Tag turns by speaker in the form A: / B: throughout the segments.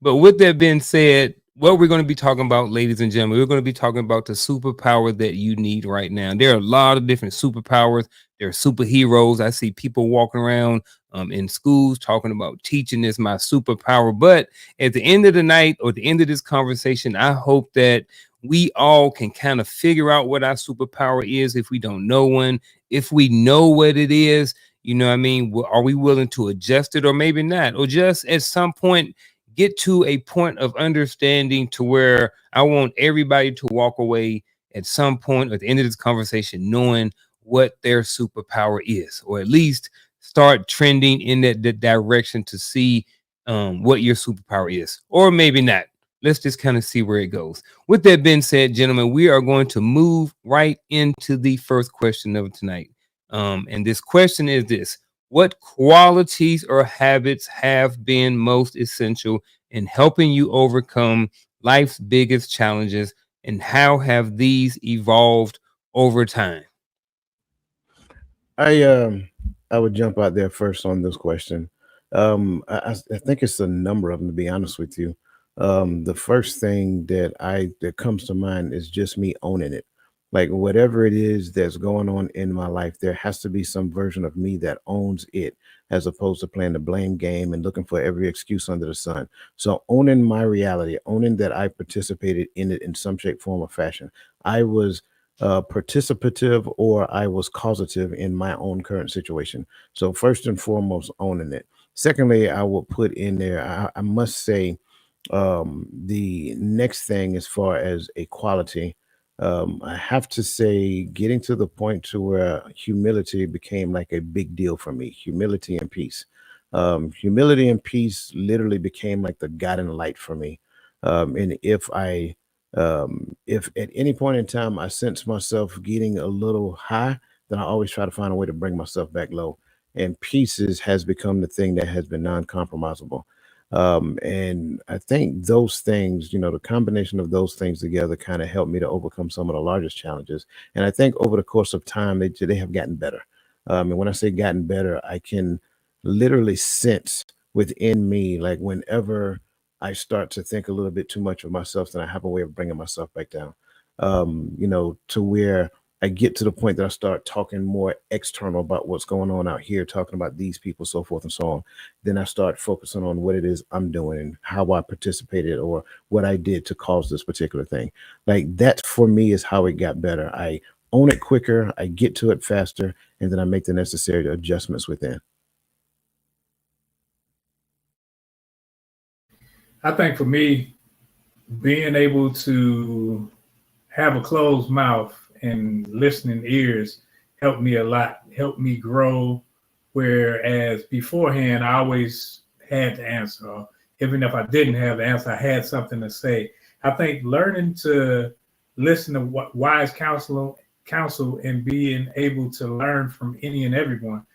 A: But with that being said, what we're going to be talking about, ladies and gentlemen, we're going to be talking about the superpower that you need right now. There are a lot of different superpowers. There are superheroes. I see people walking around in schools talking about teaching is my superpower. But at the end of the night or the end of this conversation, I hope that we all can kind of figure out what our superpower is if we don't know one. If we know what it is, you know what I mean? Are we willing to adjust it or maybe not? Or just at some point, get to a point of understanding to where I want everybody to walk away at some point at the end of this conversation knowing what their superpower is, or at least start trending in that direction to see what your superpower is, or maybe not. Let's just kind of see where it goes. With that being said, gentlemen, we are going to move right into the first question of tonight. And this question is this: what qualities or habits have been most essential in helping you overcome life's biggest challenges, and how have these evolved over time?
B: I um I would jump out there first on this question. I think it's a number of them, to be honest with you. The first thing that comes to mind is just me owning it. Like whatever it is that's going on in my life, there has to be some version of me that owns it, as opposed to playing the blame game and looking for every excuse under the sun. So owning my reality, owning that I participated in it in some shape, form, or fashion. I was participative or I was causative in my own current situation. So first and foremost, owning it. Secondly, I will put in there. I must say, the next thing as far as equality, I have to say, getting to the point to where humility became like a big deal for me. Humility and peace. Humility and peace literally became like the guiding light for me. And if at any point in time I sense myself getting a little high, then I always try to find a way to bring myself back low. And pieces has become the thing that has been non-compromisable. And I think those things, the combination of those things together kind of helped me to overcome some of the largest challenges. And I think over the course of time, they have gotten better. And when I say gotten better, I can literally sense within me, like whenever I start to think a little bit too much of myself, then I have a way of bringing myself back down. To where I get to the point that I start talking more external about what's going on out here, talking about these people, so forth and so on. Then I start focusing on what it is I'm doing and how I participated or what I did to cause this particular thing. Like that for me is how it got better. I own it quicker, I get to it faster, and then I make the necessary adjustments within.
C: I think for me, being able to have a closed mouth and listening ears helped me a lot, helped me grow. Whereas beforehand, I always had the answer. Or even if I didn't have the answer, I had something to say. I think learning to listen to what wise counsel and being able to learn from any and everyone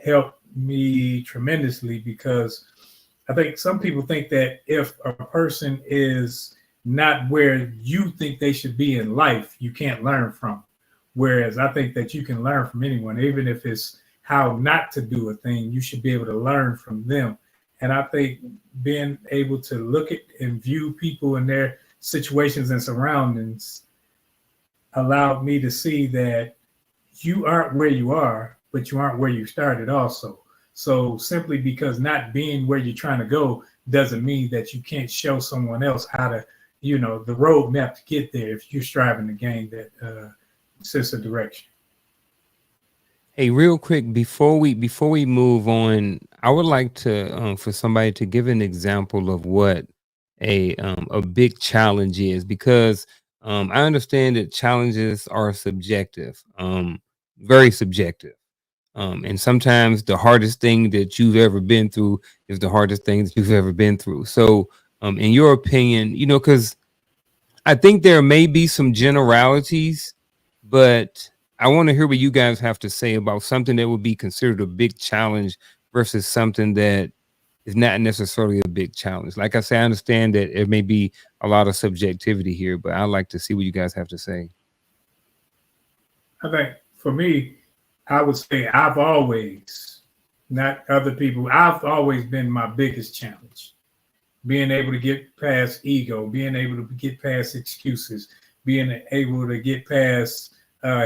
C: helped me tremendously because I think some people think that if a person is not where you think they should be in life, you can't learn from. Whereas I think that you can learn from anyone, even if it's how not to do a thing, you should be able to learn from them. And I think being able to look at and view people in their situations and surroundings allowed me to see that you aren't where you are, but you aren't where you started also. So simply because not being where you're trying to go doesn't mean that you can't show someone else how to, the roadmap to get there if you're striving to gain that sense of direction.
A: Hey, real quick before we move on, I would like to for somebody to give an example of what a big challenge is, because I understand that challenges are subjective, very subjective. And sometimes the hardest thing that you've ever been through is the hardest thing that you've ever been through. So, in your opinion, because I think there may be some generalities, but I want to hear what you guys have to say about something that would be considered a big challenge versus something that is not necessarily a big challenge. Like I say, I understand that it may be a lot of subjectivity here, but I'd like to see what you guys have to say.
C: I think for me, I would say I've always, not other people, I've always been my biggest challenge. being able to get past ego, being able to get past excuses, being able to get past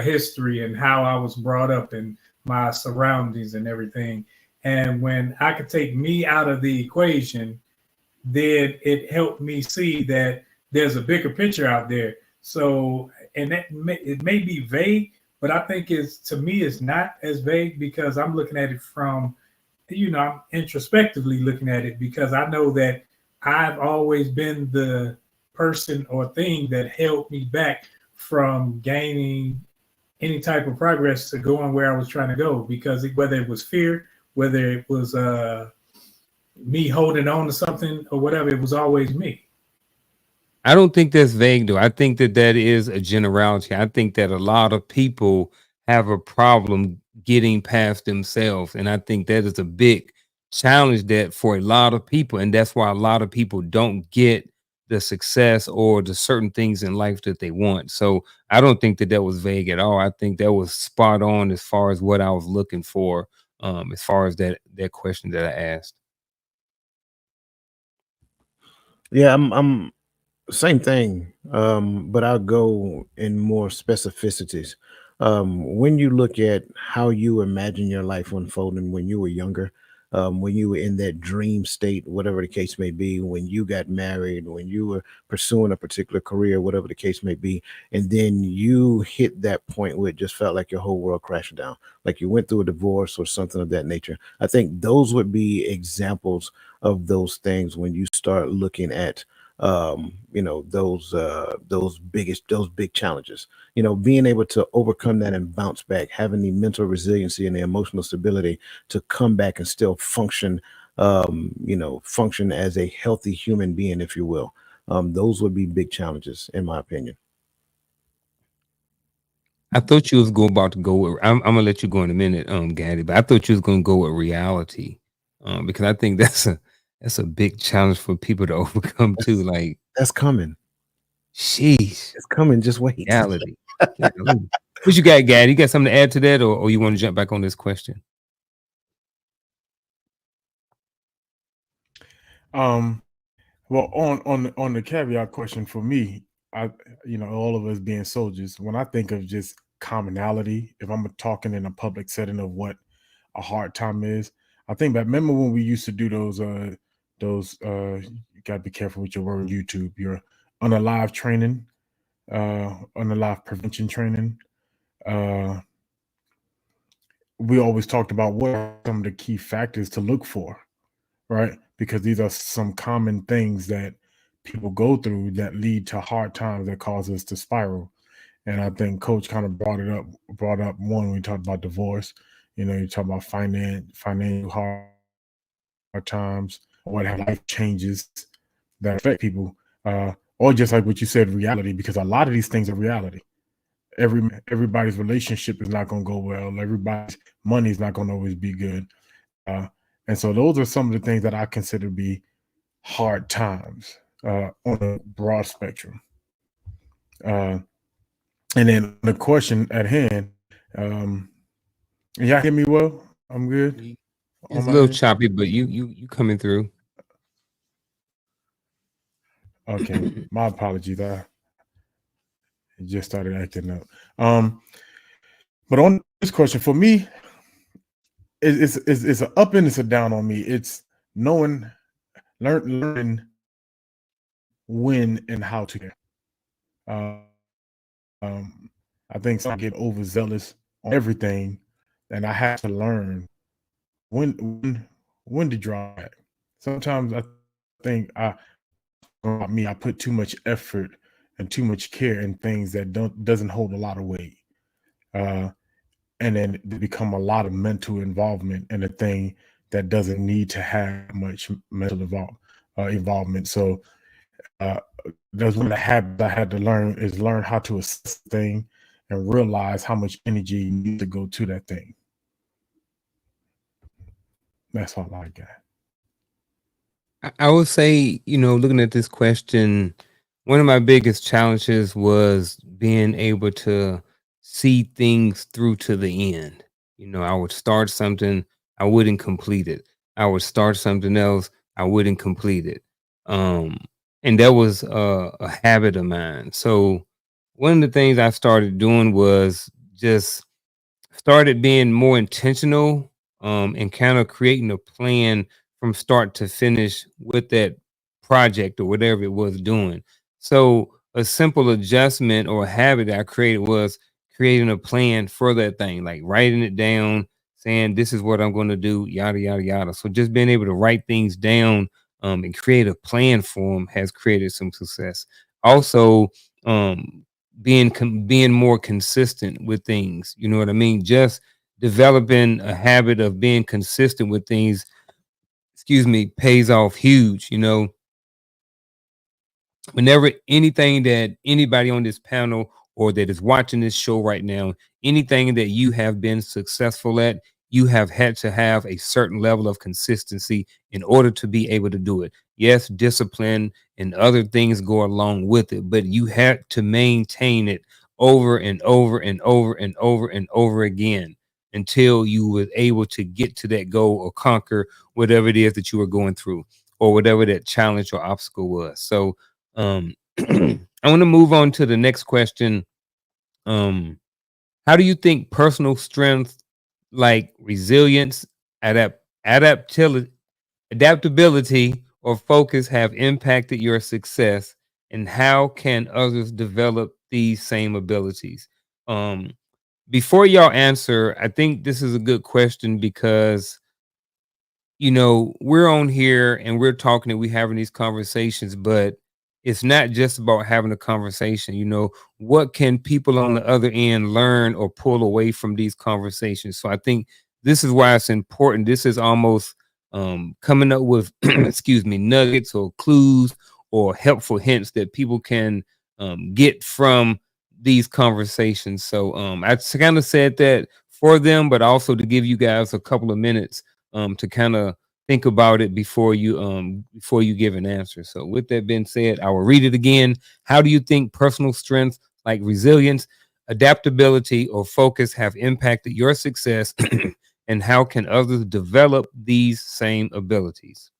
C: history and how I was brought up and my surroundings and everything. And when I could take me out of the equation, then it helped me see that there's a bigger picture out there. So, and it may be vague, but I think it's, to me, it's not as vague because I'm looking at it from, I'm introspectively looking at it because I know that I've always been the person or thing that held me back from gaining any type of progress to going where I was trying to go. Because whether it was fear, whether it was me holding on to something or whatever, it was always me.
A: I don't think that's vague though. I think that that is a generality. I think that a lot of people have a problem getting past themselves, and I think that is a big challenge that for a lot of people, and that's why a lot of people don't get the success or the certain things in life that they want. So I don't think that that was vague at all. I think that was spot on as far as what I was looking for, as far as that question that I asked.
B: Yeah, I'm same thing, but I'll go in more specificities. When you look at how you imagine your life unfolding when you were younger, when you were in that dream state, whatever the case may be, when you got married, when you were pursuing a particular career, whatever the case may be, and then you hit that point where it just felt like your whole world crashed down, like you went through a divorce or something of that nature. I think those would be examples of those things when you start looking at those big challenges, being able to overcome that and bounce back, having the mental resiliency and the emotional stability to come back and still function, function as a healthy human being, if you will. Those would be big challenges in my opinion.
A: I thought you was about to go with. I'm gonna let you go in a minute, Gaddy, but I thought you was gonna go with reality, because I think that's a big challenge for people to overcome too.
B: that's
A: Like,
B: that's coming.
A: sheesh,
B: It's coming, just wait.
A: reality. Golly. What you got, Gaddy? You got something to add to that, or you want to jump back on this question?
D: Um, well, on the caveat question for me, I all of us being soldiers, when I think of just commonality, if I'm talking in a public setting of what a hard time is, I think back. Remember when we used to do those you gotta be careful with your word YouTube, your unalive training, unalive prevention training. Uh, we always talked about what are some of the key factors to look for, right? Because these are some common things that people go through that lead to hard times that cause us to spiral. And I think Coach kind of brought up one when we talked about divorce. You talk about financial hard times, or what have life changes that affect people, or just like what you said, reality. Because a lot of these things are reality. Everybody's relationship is not going to go well. Everybody's money is not going to always be good. Uh, and so those are some of the things that I consider to be hard times on a broad spectrum. Uh, and then the question at hand, um, y'all hear me well? I'm good
A: You-
D: on
A: It's a
D: my
A: little
D: end.
A: choppy, but you coming through.
D: Okay, my apologies. I just started acting up. Um, but on this question, for me, it's an up and it's a down on me. It's knowing, learning when and how to care. I think some get overzealous on everything, and I have to learn when to draw back. Sometimes I think about me, I put too much effort and too much care in things that doesn't hold a lot of weight, uh, and then they become a lot of mental involvement in a thing that doesn't need to have much mental involvement. So uh, that's one of the habits I had to learn how to assess the thing and realize how much energy you need to go to that thing. That's all I got.
A: I would say, looking at this question, one of my biggest challenges was being able to see things through to the end. I would start something, I wouldn't complete it. I would start something else, I wouldn't complete it. um, and that was a habit of mine. So one of the things I started doing was just started being more intentional, and kind of creating a plan from start to finish with that project or whatever it was doing. So a simple adjustment or habit I created was creating a plan for that thing, like writing it down, saying this is what I'm going to do, yada yada yada. So just being able to write things down, and create a plan for them has created some success. Also, being more consistent with things. You know what I mean? Just developing a habit of being consistent with things, excuse me, pays off huge. You know, whenever anything that anybody on this panel or that is watching this show right now, anything that you have been successful at, you have had to have a certain level of consistency in order to be able to do it. Yes, discipline and other things go along with it, but you had to maintain it over and over and over and over and over again until you were able to get to that goal or conquer whatever it is that you were going through or whatever that challenge or obstacle was. So I want to move on to the next question. Um, how do you think personal strength like resilience, adaptability, adaptability, or focus have impacted your success, and how can others develop these same abilities? Um, Before y'all answer, I think this is a good question because we're on here and we're talking and we're having these conversations, but it's not just about having a conversation. What can people on the other end learn or pull away from these conversations? So I think this is why it's important. This is almost coming up with, excuse me, nuggets or clues or helpful hints that people can get from these conversations. So I kind of said that for them, but also to give you guys a couple of minutes to kind of think about it before you give an answer. So with that being said, I will read it again. How do you think personal strengths like resilience, adaptability, or focus have impacted your success, and how can others develop these same abilities?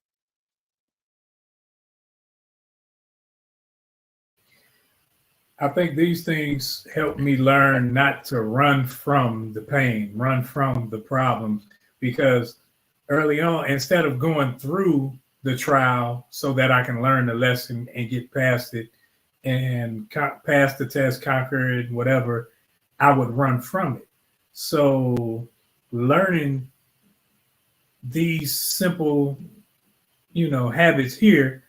C: I think these things help me learn not to run from the pain, run from the problems, because early on, instead of going through the trial so that I can learn the lesson and get past it and pass the test, conquer it, whatever, I would run from it. So learning these simple, habits here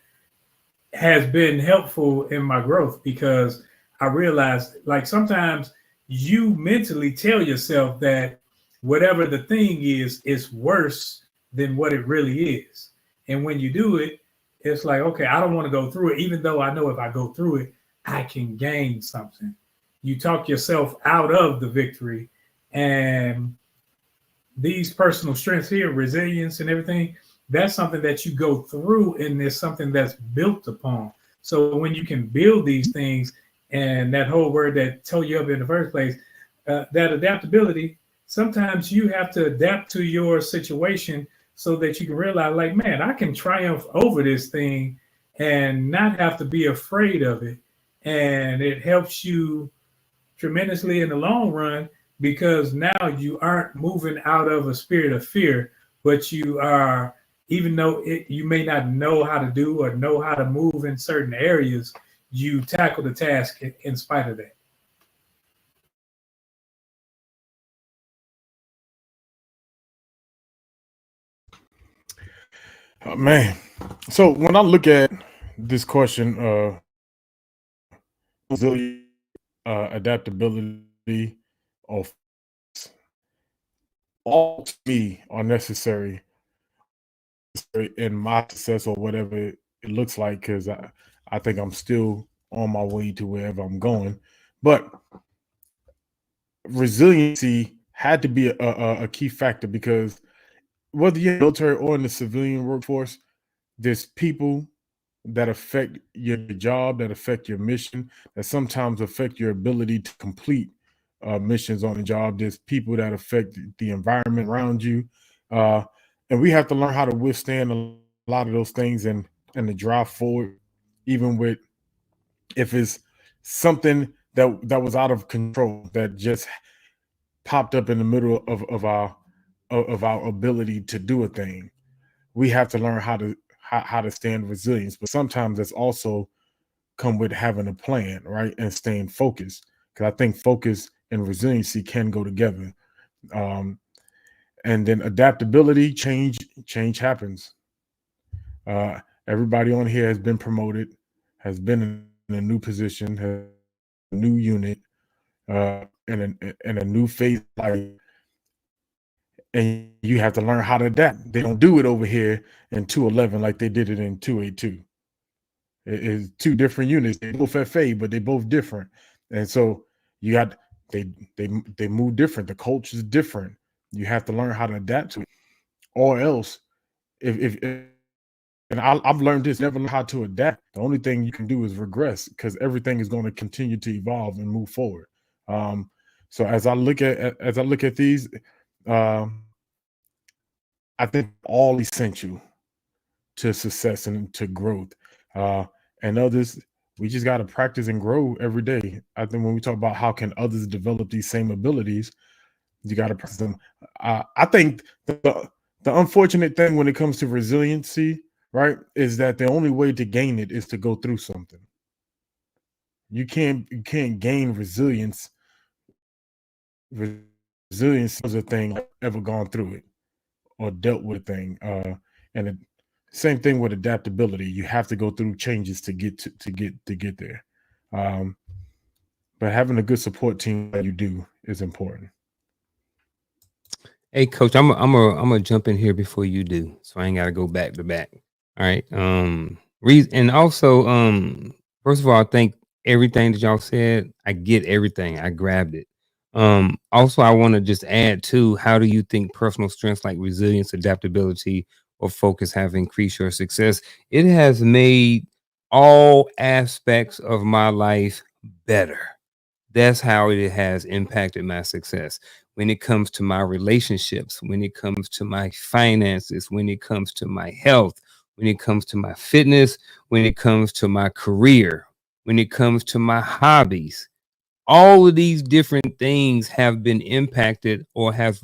C: has been helpful in my growth because I realized like sometimes you mentally tell yourself that whatever the thing is worse than what it really is. And when you do it, it's like, okay, I don't want to go through it, even though I know if I go through it, I can gain something. You talk yourself out of the victory. And these personal strengths here, resilience and everything, that's something that you go through and there's something that's built upon. So when you can build these things and that whole word that told you up in the first place, that adaptability, sometimes you have to adapt to your situation so that you can realize like, man, I can triumph over this thing and not have to be afraid of it. And it helps you tremendously in the long run because now you aren't moving out of a spirit of fear, but you are, even though you may not know how to do or know how to move in certain areas, you tackle the task in spite of that.
D: Man, so when I look at this question, resilience, adaptability, of all to me are necessary in my success or whatever it looks like, because I think I'm still on my way to wherever I'm going. But resiliency had to be a key factor because whether you're in the military or in the civilian workforce, there's people that affect your job, that affect your mission, that sometimes affect your ability to complete missions on the job. There's people that affect the environment around you. Uh, and we have to learn how to withstand a lot of those things. And and the drive forward, even with if it's something that was out of control that just popped up in the middle of our ability to do a thing. We have to learn how to stand resilience, but sometimes that's also come with having a plan, right, and staying focused. Because I think focus and resiliency can go together. Um, and then adaptability, change happens. Everybody on here has been promoted, has been in a new position, has a new unit, in a new phase of life, and you have to learn how to adapt. They don't do it over here in 211 like they did it in 282. It's two different units. They both FA, but they both different. And so you got they they move different. The culture is different. You have to learn how to adapt to it, or else if and I've learned this, never learn how to adapt. The only thing you can do is regress because everything is going to continue to evolve and move forward. Um, so as I look at these, um, I think all essential to success and to growth. Uh, and others, we just got to practice and grow every day. I think when we talk about how can others develop these same abilities, you got to practice them. I think the unfortunate thing when it comes to resiliency, right, is that the only way to gain it is to go through something. You can't gain resilience is a thing like ever gone through it or dealt with a thing. And it, same thing with adaptability. You have to go through changes to get there. Um, but having a good support team that you do is important.
A: Hey, coach, I'm gonna jump in here before you do, so I ain't gotta go back to back. All right. And also, first of all, I think everything that y'all said, I get everything. I grabbed it. Also, I want to just add to how do you think personal strengths like resilience, adaptability, or focus have increased your success? It has made all aspects of my life better. That's how it has impacted my success when it comes to my relationships, when it comes to my finances, when it comes to my health, when it comes to my fitness, when it comes to my career, when it comes to my hobbies. All of these different things have been impacted or have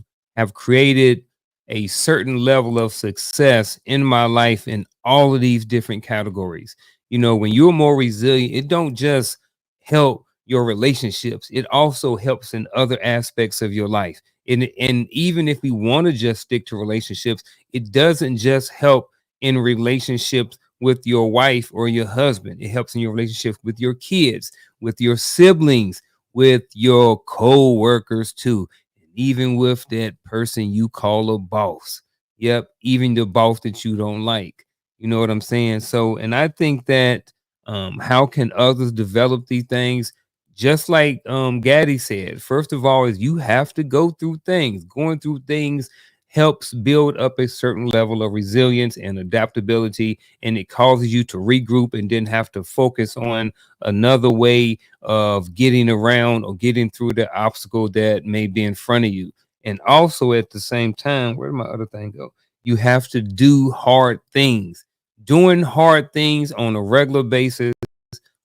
A: created a certain level of success in my life in all of these different categories. You know, when you're more resilient, it don't just help your relationships, it also helps in other aspects of your life. And even if we want to just stick to relationships, it doesn't just help in relationships with your wife or your husband. It helps in your relationship with your kids, with your siblings, with your co-workers too, and even with that person you call a boss. Yep, even the boss that you don't like. You know what I'm saying? So, and I think that how can others develop these things? Just like Gaddy said, first of all, is you have to go through things. Going through things helps build up a certain level of resilience and adaptability, and it causes you to regroup and then have to focus on another way of getting around or getting through the obstacle that may be in front of you. And also at the same time, where did my other thing go? You have to do hard things. Doing hard things on a regular basis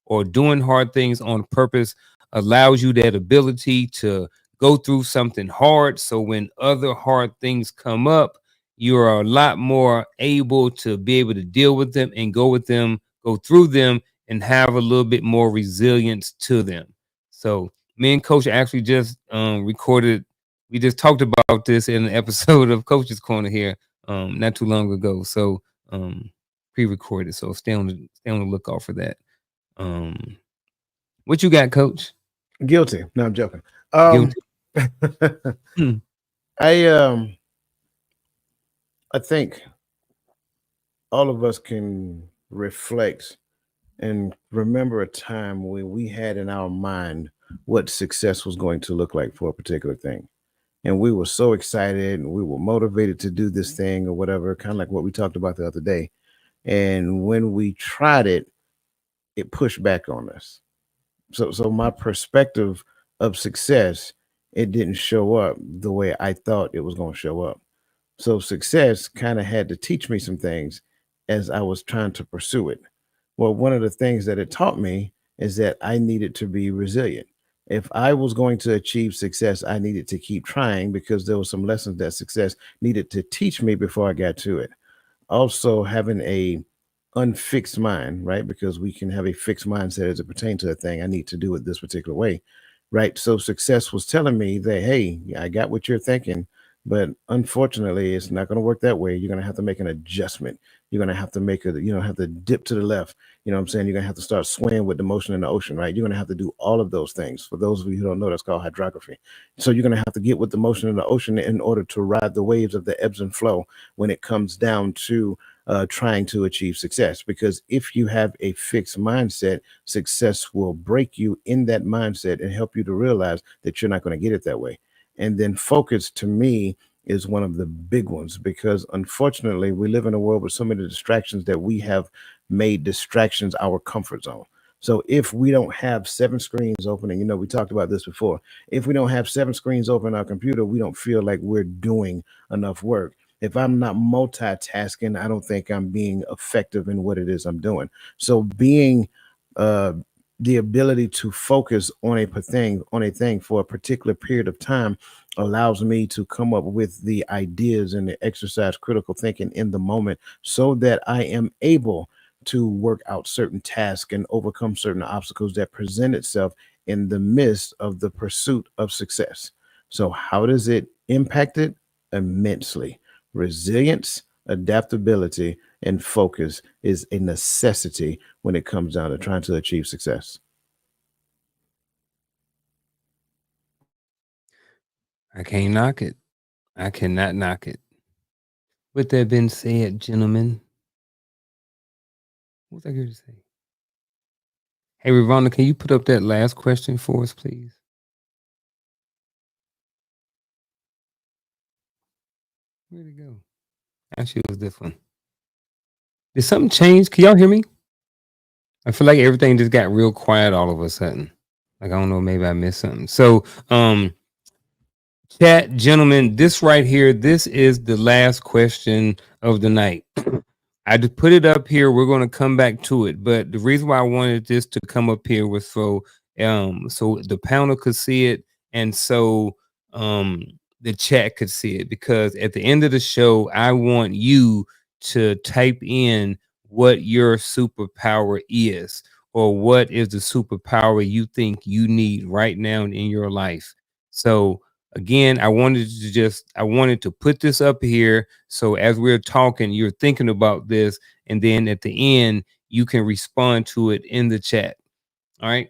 A: or doing hard things on purpose allows you that ability to go through something hard. So when other hard things come up, you are a lot more able to be able to deal with them and go with them, go through them, and have a little bit more resilience to them. So me and Coach actually just recorded. We just talked about this in an episode of Coach's Corner here, not too long ago. So pre-recorded. So stay on the lookout for that. Um, what you got, Coach?
B: Guilty. No, I'm joking. Um,
A: Guilty. Hmm.
B: I um, I think all of us can reflect and remember a time when we had in our mind what success was going to look like for a particular thing. And we were so excited and we were motivated to do this thing or whatever, kind of like what we talked about the other day. And when we tried it, it pushed back on us. So my perspective of success, it didn't show up the way I thought it was going to show up. So success kind of had to teach me some things. as I was trying to pursue it. Well, one of the things that it taught me is that I needed to be resilient. If I was going to achieve success, I needed to keep trying because there were some lessons that success needed to teach me before I got to it. Also, having a unfixed mind, right? Because we can have a fixed mindset as it pertains to a thing. I need to do it this particular way, right? So success was telling me that, hey, yeah, I got what you're thinking, but unfortunately, it's not going to work that way. You're going to have to make an adjustment. You're going to have to make a, have to dip to the left. You know what I'm saying? You're going to have to start swaying with the motion in the ocean, right? You're going to have to do all of those things. For those of you who don't know, that's called hydrography. So you're going to have to get with the motion in the ocean in order to ride the waves of the ebbs and flow when it comes down to trying to achieve success. Because if you have a fixed mindset, success will break you in that mindset and help you to realize that you're not going to get it that way. And then focus to me is one of the big ones because unfortunately we live in a world with so many distractions that we have made distractions our comfort zone. So if we don't have seven screens open, and we talked about this before, if we don't have seven screens open on our computer, we don't feel like we're doing enough work. If I'm not multitasking, I don't think I'm being effective in what it is I'm doing. So being uh, the ability to focus on a thing for a particular period of time allows me to come up with the ideas and the exercise critical thinking in the moment so that I am able to work out certain tasks and overcome certain obstacles that present itself in the midst of the pursuit of success. So how does it impact it? Immensely. Resilience, adaptability, and focus is a necessity when it comes down to trying to achieve success.
A: I can't knock it. I cannot knock it. With that being said, gentlemen, what was I going to say? Hey, Ravonna, can you put up that last question for us, please? Where'd it go? Actually, it was this one. Did something change? Can y'all hear me? I feel like everything just got real quiet all of a sudden. Like, I don't know, maybe I missed something. So, chat, gentlemen, this right here, this is the last question of the night. I just put it up here. We're going to come back to it, but the reason why I wanted this to come up here was so the panel could see it, and so um, the chat could see it. Because at the end of the show, I want you to type in what your superpower is, or what is the superpower you think you need right now in your life. So again, I wanted to put this up here so as we're talking, you're thinking about this, and then at the end you can respond to it in the chat. All right.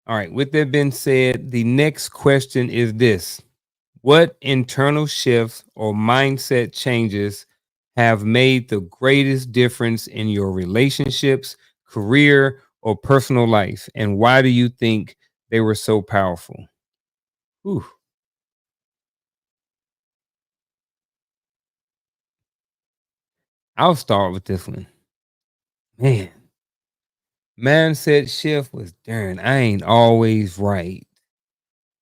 A: All right. With that being said, the next question is this: what internal shifts or mindset changes have made the greatest difference in your relationships, career, or personal life? And why do you think they were so powerful? Whew. I'll start with this one. Man, mindset shift was darn, I ain't always right.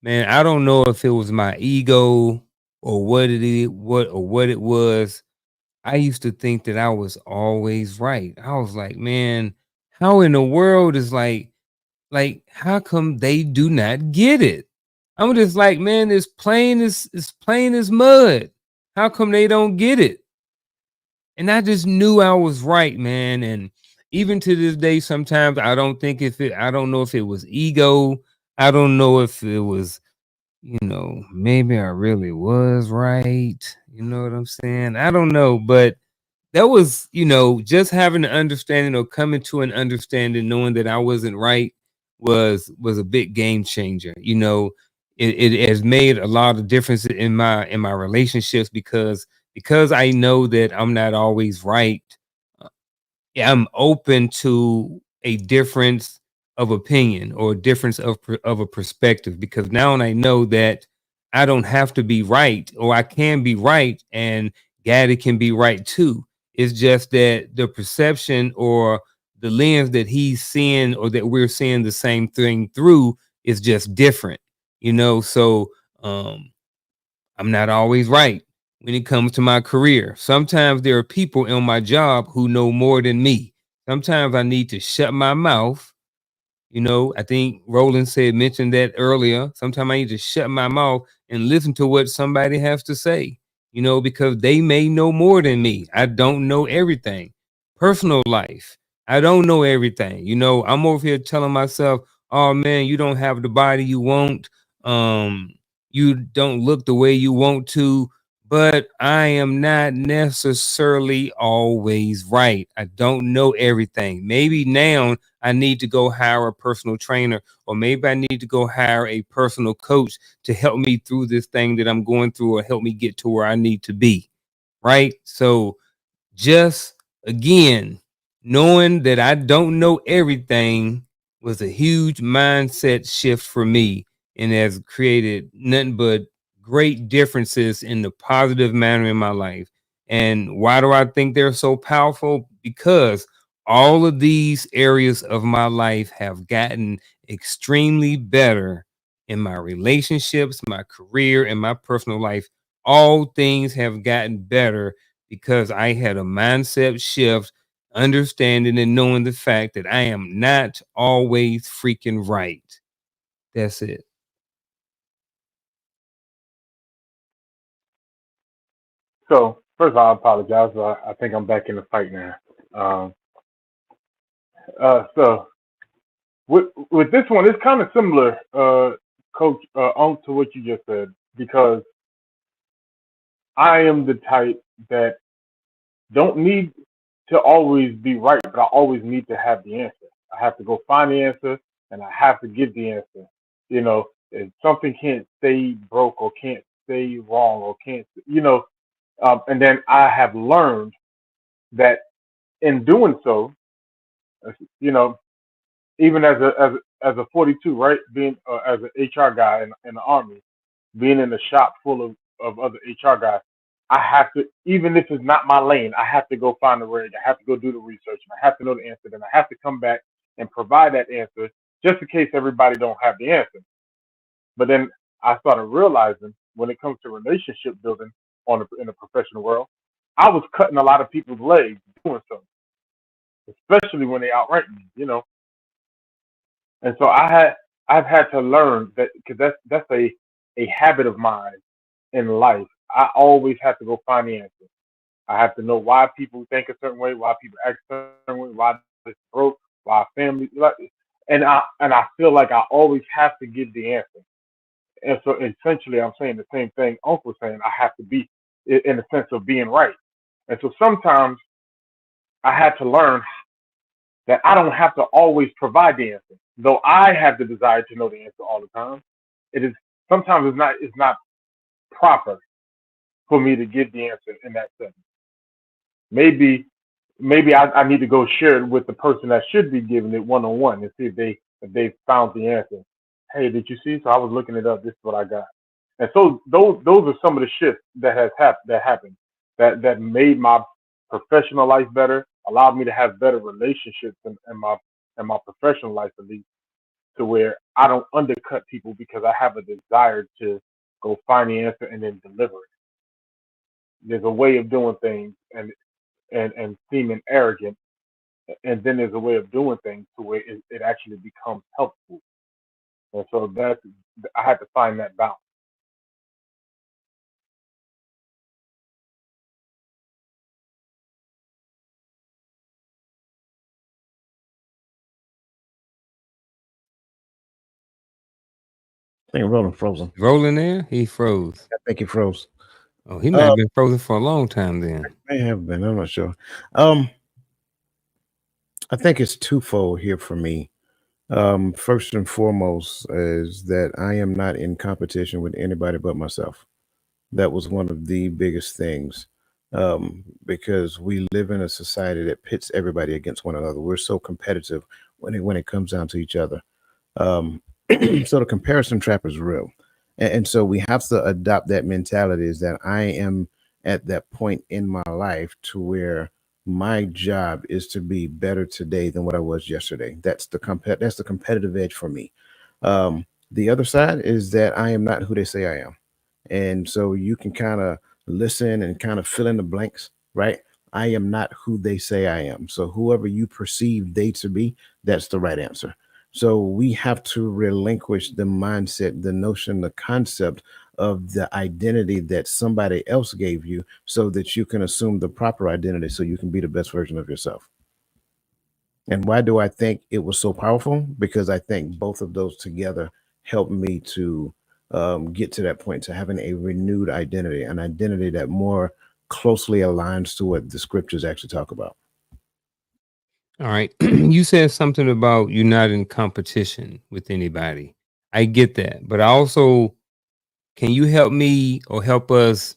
A: Man, I don't know if it was my ego or what it was. I used to think that I was always right. I was like, man, how in the world is like how come they do not get it? I'm just like, man, it's plain as mud. How come they don't get it? And I just knew I was right, man. And even to this day, sometimes I don't know if it was ego. I don't know if it was, maybe I really was right. You know what I'm saying? I don't know, but that was, just having an understanding or coming to an understanding, knowing that I wasn't right was a big game changer. It has made a lot of difference in my relationships because I know that I'm not always right. Yeah, I'm open to a difference of opinion or a difference of a perspective, because now I know that I don't have to be right, or I can be right, and Gaddy can be right too. It's just that the perception or the lens that he's seeing or that we're seeing the same thing through is just different. So um I'm not always right. when it comes to my career. Sometimes there are people in my job who know more than me. Sometimes I need to shut my mouth. I think Roland mentioned that earlier. Sometimes I need to shut my mouth and listen to what somebody has to say, because they may know more than me. I don't know everything. Personal life, I don't know everything. I'm over here telling myself, oh man, you don't have the body you want. Um, you don't look the way you want to, but I am not necessarily always right. I don't know everything. Maybe now I need to go hire a personal trainer, or maybe I need to go hire a personal coach to help me through this thing that I'm going through, or help me get to where I need to be. Right. So just again, knowing that I don't know everything was a huge mindset shift for me, and has created nothing but great differences in the positive manner in my life. And why do I think they're so powerful? Because all of these areas of my life have gotten extremely better in my relationships, my career, and my personal life. All things have gotten better because I had a mindset shift, understanding and knowing the fact that I am not always freaking right. That's it.
E: So first of all, I apologize. I think I'm back in the fight now. Um, so with this one, it's kind of similar, Coach, on to what you just said, because I am the type that don't need to always be right, but I always need to have the answer. I have to go find the answer, and I have to give the answer. If something can't stay broke or can't stay wrong or can't, and then I have learned that in doing so, you know, even as a 42, right, being as an HR guy in the army, being in a shop full of other HR guys, I have to, even if it's not my lane, I have to go find the rig. I have to go do the research, and I have to know the answer. Then I have to come back and provide that answer, just in case everybody don't have the answer. But then I started realizing when it comes to relationship building in the professional world, I was cutting a lot of people's legs doing so, especially when they outrank me. And so I've had to learn that, because that's a habit of mine in life. I always have to go find the answer. I have to know why people think a certain way, why people act a certain way, why it's broke, why family like, and I feel like I always have to give the answer. And so essentially, I'm saying the same thing Uncle was saying. I have to be in the sense of being right. And so sometimes I had to learn that I don't have to always provide the answer. Though I have the desire to know the answer all the time, it is sometimes it's not proper for me to give the answer in that setting. Maybe maybe I need to go share it with the person that should be giving it one on one and see if they found the answer. Hey, did you see? So I was looking it up. This is what I got. And so those are some of the shifts that happened that made my professional life better, allowed me to have better relationships in my professional life, at least, to where I don't undercut people because I have a desire to go find the answer and then deliver it. There's a way of doing things, and seeming arrogant, and then there's a way of doing things to where it actually becomes helpful. And so I had to find that balance.
B: I think Roland frozen.
A: Rolling there, he froze.
B: I think he froze.
A: Oh, he might
B: Uh,
A: have been frozen for a long time then.
B: may have been. I'm not sure. Um, I think it's twofold here for me. First and foremost is that I am not in competition with anybody but myself. That was one of the biggest things, because we live in a society that pits everybody against one another. We're so competitive when it comes down to each other. Um, so the comparison trap is real, and so we have to adopt that mentality. Is that I am at that point in my life to where my job is to be better today than what I was yesterday. That's the competitive edge for me. The other side is that I am not who they say I am, and so you can kind of listen and kind of fill in the blanks, right? I am not who they say I am. So whoever you perceive they to be, that's the right answer. So we have to relinquish the mindset, the notion, the concept of the identity that somebody else gave you so that you can assume the proper identity so you can be the best version of yourself. And why do I think it was so powerful? Because I think both of those together helped me to get to that point, to having a renewed identity, an identity that more closely aligns to what the scriptures actually talk about.
A: All right. You said something about you're not in competition with anybody. I get that. But I also, can you help me or help us?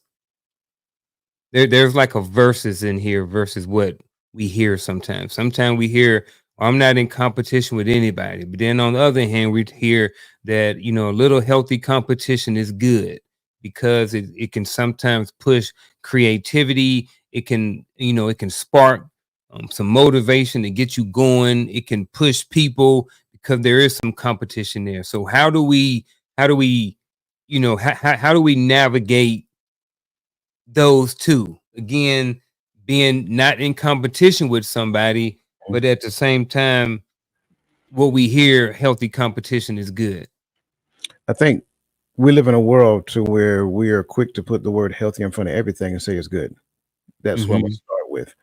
A: There's like a verses in here versus what we hear sometimes. Sometimes we hear, I'm not in competition with anybody. But then on the other hand, we hear that, a little healthy competition is good because it can sometimes push creativity. It can spark some motivation to get you going. It can push people because there is some competition there. So how do we, how do we navigate those two? Again, being not in competition with somebody, but at the same time, what we hear, healthy competition is good.
B: I think we live in a world to where we are quick to put the word healthy in front of everything and say it's good. That's what I'm gonna
A: Hmm.
B: start with.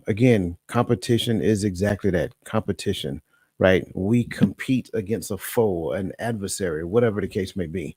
B: Again, competition is exactly that, competition, right? We compete against a foe, an adversary, whatever the case may be.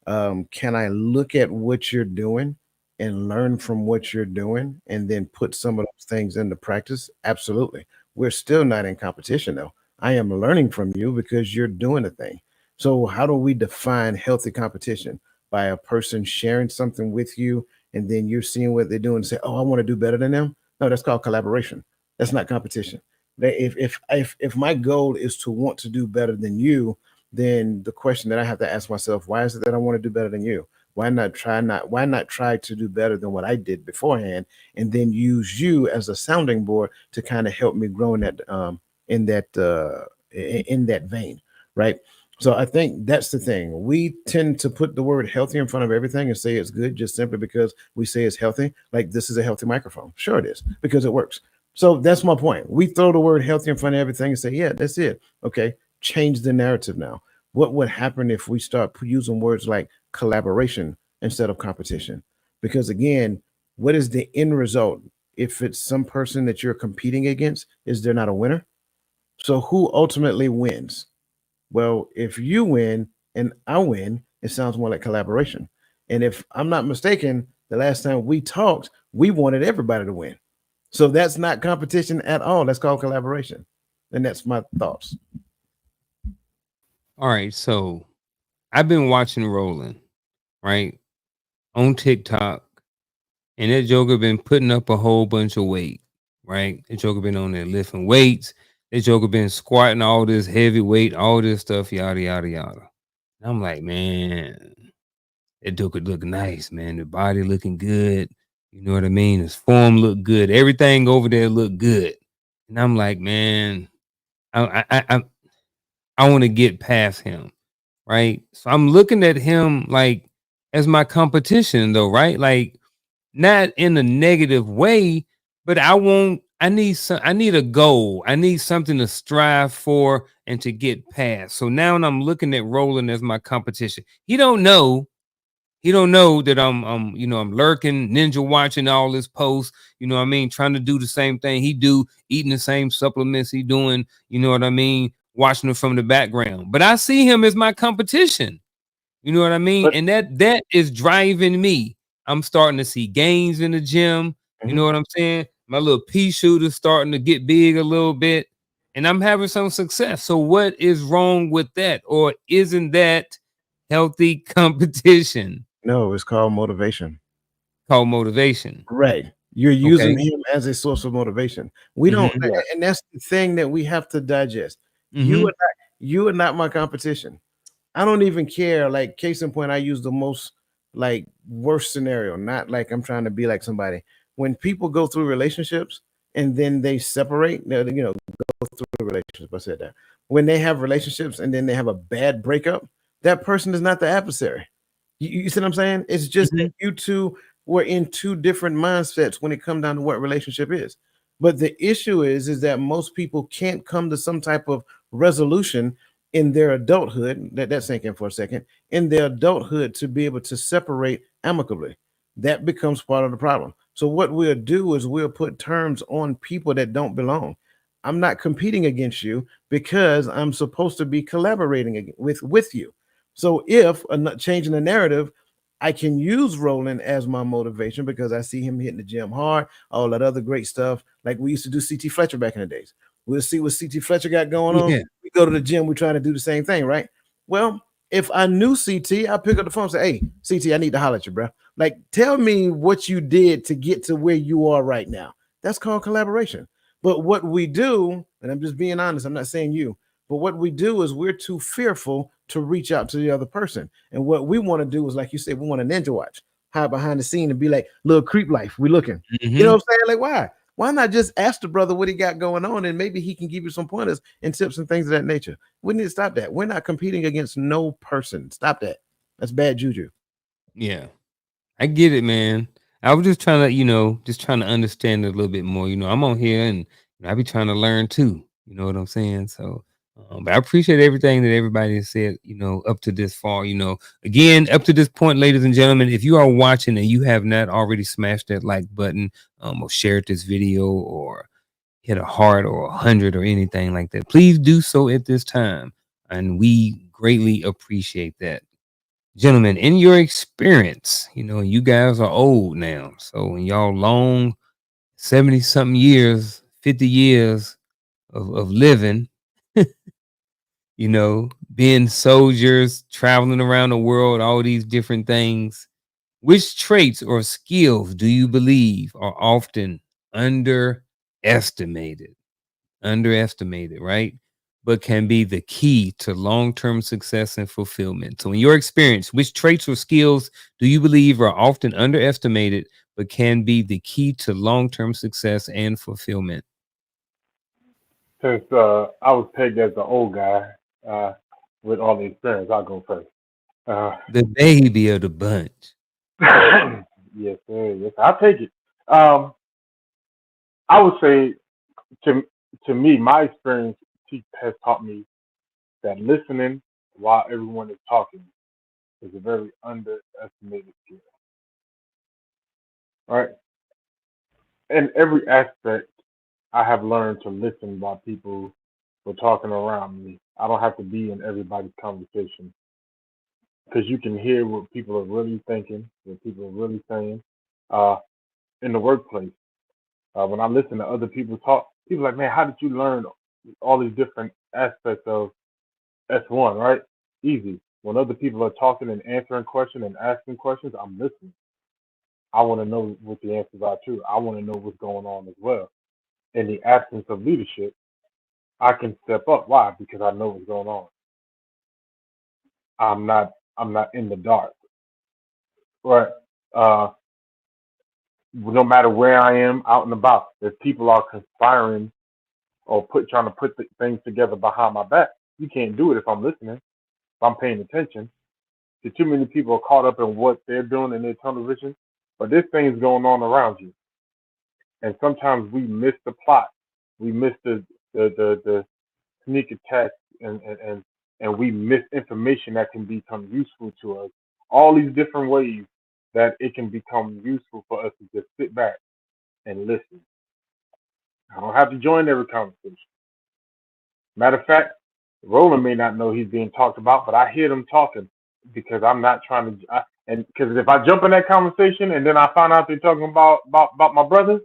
B: Can I look at what you're doing and learn from what you're doing and then put some of those things into practice? Absolutely. We're still not in competition though. I am learning from you because you're doing a thing. So, how do we define healthy competition? By a person sharing something with you and then you're seeing what they're doing and say, "Oh, I want to do better than them." No, that's called collaboration. That's not competition. If my goal is to want to do better than you, then the question that I have to ask myself, why is it that I want to do better than you? Why not try to do better than what I did beforehand and then use you as a sounding board to kind of help me grow in that in that vein, right? So I think that's the thing. We tend to put the word healthy in front of everything and say it's good just simply because we say it's healthy. Like this is a healthy microphone. Sure it is, because it works. So that's my point. We throw the word healthy in front of everything and say, yeah, that's it. Okay, change the narrative now. What would happen if we start using words like collaboration instead of competition? Because again, what is the end result? If it's some person that you're competing against, is there not a winner? So who ultimately wins? Well, if you win and I win, it sounds more like collaboration. And if I'm not mistaken, the last time we talked, we wanted everybody to win. So that's not competition at all. That's called collaboration. And that's my thoughts.
A: All right. So I've been watching Roland, right, on TikTok, and that Joker been putting up a whole bunch of weight, right? That Joker been on there lifting weights. That Joker been squatting all this heavy weight, all this stuff, yada, yada, yada. And I'm like, man, that Joker look nice, man. The body looking good. You know what I mean? His form look good. Everything over there look good. And I'm like, man, I want to get past him, right? So I'm looking at him like as my competition, though, right? Like not in a negative way, but I need a goal. I need something to strive for and to get past. So now I'm looking at Roland as my competition. He don't know that I'm lurking, ninja watching all his posts, you know what I mean, trying to do the same thing he do, eating the same supplements he doing, you know what I mean, watching him from the background. But I see him as my competition. You know what I mean?
E: But
A: And that is driving me. I'm starting to see gains in the gym. You
B: Mhm.
A: know what I'm saying? My little pea shooter's starting to get big a little bit, and I'm having some success. So what is wrong with that? Or isn't that healthy competition
B: No, it's called motivation.
A: called motivation?
B: Right. You're using
A: Okay.
B: him as a source of motivation. We don't,
A: Mm-hmm.
E: yeah,
B: and that's the thing that we have to digest.
A: Mm-hmm.
B: You are not my competition. I don't even care. Like case in point, I use the most like worst scenario, not like I'm trying to be like somebody. When people go through relationships and then they separate, go through a relationship. I said that. When they have relationships and then they have a bad breakup, that person is not the adversary. You see what I'm saying? It's just
A: Mm-hmm.
B: that you two we're in two different mindsets when it comes down to what relationship is. But the issue is that most people can't come to some type of resolution in their adulthood. That sink in for a second. In their adulthood, to be able to separate amicably, that becomes part of the problem. So what we'll do is we'll put terms on people that don't belong. I'm not competing against you because I'm supposed to be collaborating with you. So if changing the narrative, I can use Roland as my motivation because I see him hitting the gym hard, all that other great stuff. Like we used to do CT Fletcher back in the days. We'll see what CT Fletcher got going on.
A: Yeah.
B: We go to the gym, we try to do the same thing, right? Well, if I knew CT, I'll pick up the phone and say, hey, CT, I need to holler at you, bro. Like, tell me what you did to get to where you are right now. That's called collaboration. But what we do, and I'm just being honest, I'm not saying you, but what we do is we're too fearful to reach out to the other person. And what we want to do is, like you said, we want a ninja watch, hide behind the scene and be like, little creep life, we looking. You know what I'm saying? Like, why? Why not just ask the brother what he got going on and maybe he can give you some pointers and tips and things of that nature? We need to stop that. We're not competing against no person. Stop that. That's bad juju.
A: Yeah. I get it, man. I was just trying to, just trying to understand it a little bit more. I'm on here and I be trying to learn too. You know what I'm saying? So, but I appreciate everything that everybody has said, up to this far. Again, up to this point, ladies and gentlemen, if you are watching and you have not already smashed that like button, or shared this video or hit a heart or 100 or anything like that, please do so at this time. And we greatly appreciate that. Gentlemen, in your experience, you guys are old now. So in y'all long 70 something years, 50 years of living, being soldiers, traveling around the world, all these different things. Which traits or skills do you believe are often underestimated? Underestimated, right? But can be the key to long-term success and fulfillment. So in your experience, which traits or skills do you believe are often underestimated, but can be the key to long-term success and fulfillment?
E: Since I was pegged as the old guy with all the experience, I'll go first.
A: The baby of the bunch.
E: Yes, sir. Yes, I'll take it. I would say to to me, my experience has taught me that listening while everyone is talking is a very underestimated skill. Right? In every aspect, I have learned to listen while people were talking around me. I don't have to be in everybody's conversation because you can hear what people are really thinking, what people are really saying. Uh, in the workplace, when I listen to other people talk, people are like, man, how did you learn all these different aspects of S1, right? Easy. When other people are talking and answering questions and asking questions, I'm listening. I want to know what the answers are too. I want to know what's going on as well. In the absence of leadership, I can step up. Why? Because I know what's going on. I'm not in the dark. Right. Uh, no matter where I am out and about, if people are conspiring or trying to put things together behind my back, you can't do it if I'm listening, if I'm paying attention. Too many people are caught up in what they're doing in their tunnel vision, but this thing's going on around you. And sometimes we miss the plot. We miss the sneak attack and we miss information that can become useful to us. All these different ways that it can become useful for us to just sit back and listen. I don't have to join every conversation. Matter of fact, Roland may not know he's being talked about, but I hear them talking because I'm not trying to. And because if I jump in that conversation and then I find out they're talking about my brother,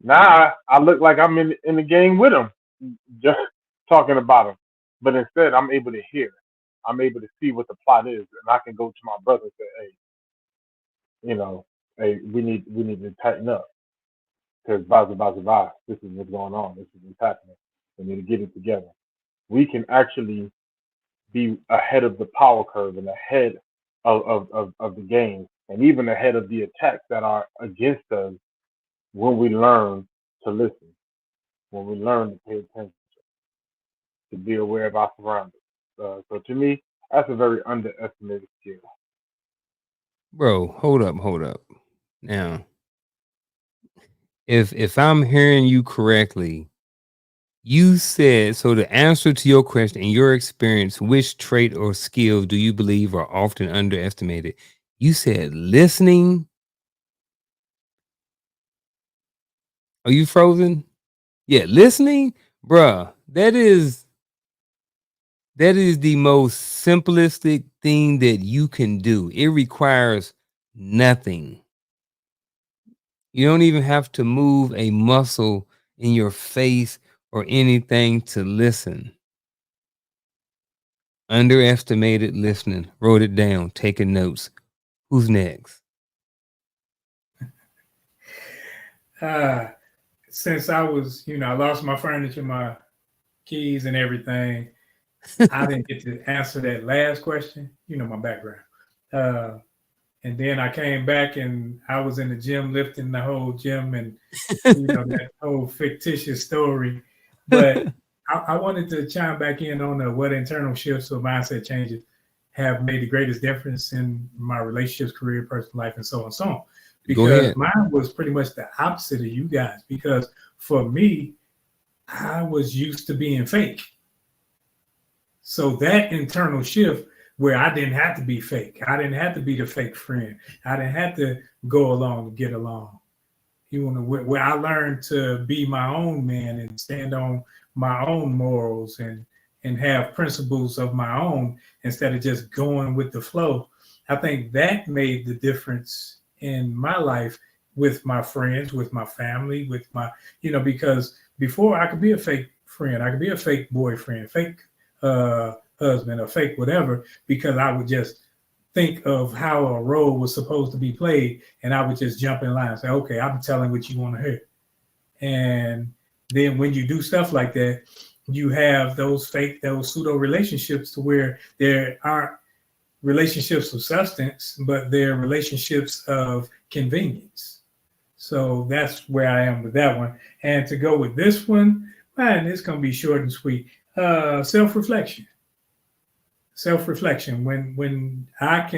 E: now I look like I'm in the game with them, just talking about them. But instead, I'm able to hear. I'm able to see what the plot is, and I can go to my brother and say, "Hey, hey, we need to tighten up because blah. This is what's going on. This is what's happening. We need to get it together." We can actually be ahead of the power curve and ahead of the game, and even ahead of the attacks that are against us when we learn to listen, when we learn to pay attention, to be aware of our surroundings. So to me, that's a very underestimated skill.
A: Bro, hold up. Now, if I'm hearing you correctly, you said so the answer to your question in your experience, which trait or skill do you believe are often underestimated? You said listening. Are you frozen? Yeah, listening, bruh. That is the most simplistic thing that you can do. It requires nothing. You don't even have to move a muscle in your face or anything to listen. Underestimated listening. Wrote it down, taking notes. Who's next?
C: Uh, since I was, I lost my furniture, my keys, and everything, I didn't get to answer that last question. My background. Uh, and then I came back and I was in the gym lifting the whole gym and that whole fictitious story. But I wanted to chime back in on what internal shifts or mindset changes have made the greatest difference in my relationships, career, personal life, and so on and so on.
A: Go
C: Because
A: ahead.
C: mine was pretty much the opposite of you guys. Because for me, I was used to being fake. So that internal shift where I didn't have to be fake. I didn't have to be the fake friend. I didn't have to go along to get along. Where I learned to be my own man and stand on my own morals and have principles of my own instead of just going with the flow. I think that made the difference in my life with my friends, with my family, with my, because before I could be a fake friend, I could be a fake boyfriend, fake husband, or fake whatever, because I would just think of how a role was supposed to be played, and I would just jump in line and say, "Okay, I'm telling what you want to hear." And then when you do stuff like that, you have those pseudo relationships to where there aren't relationships of substance, but they're relationships of convenience. So that's where I am with that one. And to go with this one, man, it's gonna be short and sweet. Self-reflection. Self-reflection. When I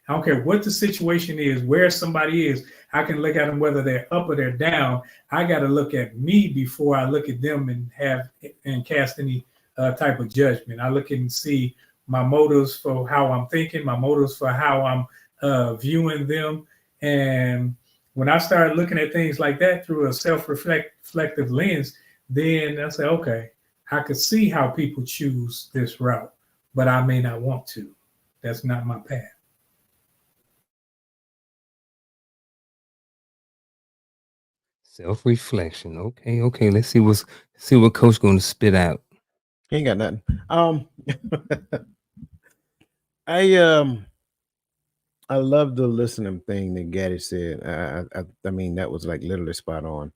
C: don't care what the situation is, where somebody is, I can look at them whether they're up or they're down. I got to look at me before I look at them and cast any type of judgment. I look and see my motives for how I'm thinking, my motives for how I'm viewing them. And when I start looking at things like that through a self-reflective lens, then I say, okay, I could see how people choose this route, but I may not want to. That's not my path.
A: Self-reflection. Okay. Let's see what Coach going to spit out.
B: He ain't got nothing. I I love the listening thing that Gaddy said. I mean that was like literally spot on.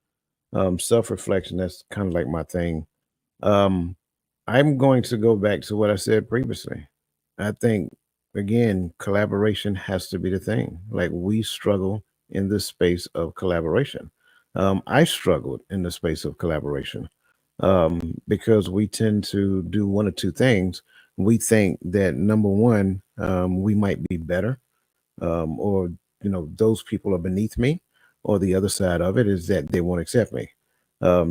B: Self reflection. That's kind of like my thing. Um, I'm going to go back to what I said previously. I think again, collaboration has to be the thing. Like we struggle in the space of collaboration. I struggled in the space of collaboration because we tend to do one or two things. We think that number one, we might be better or those people are beneath me, or the other side of it is that they won't accept me.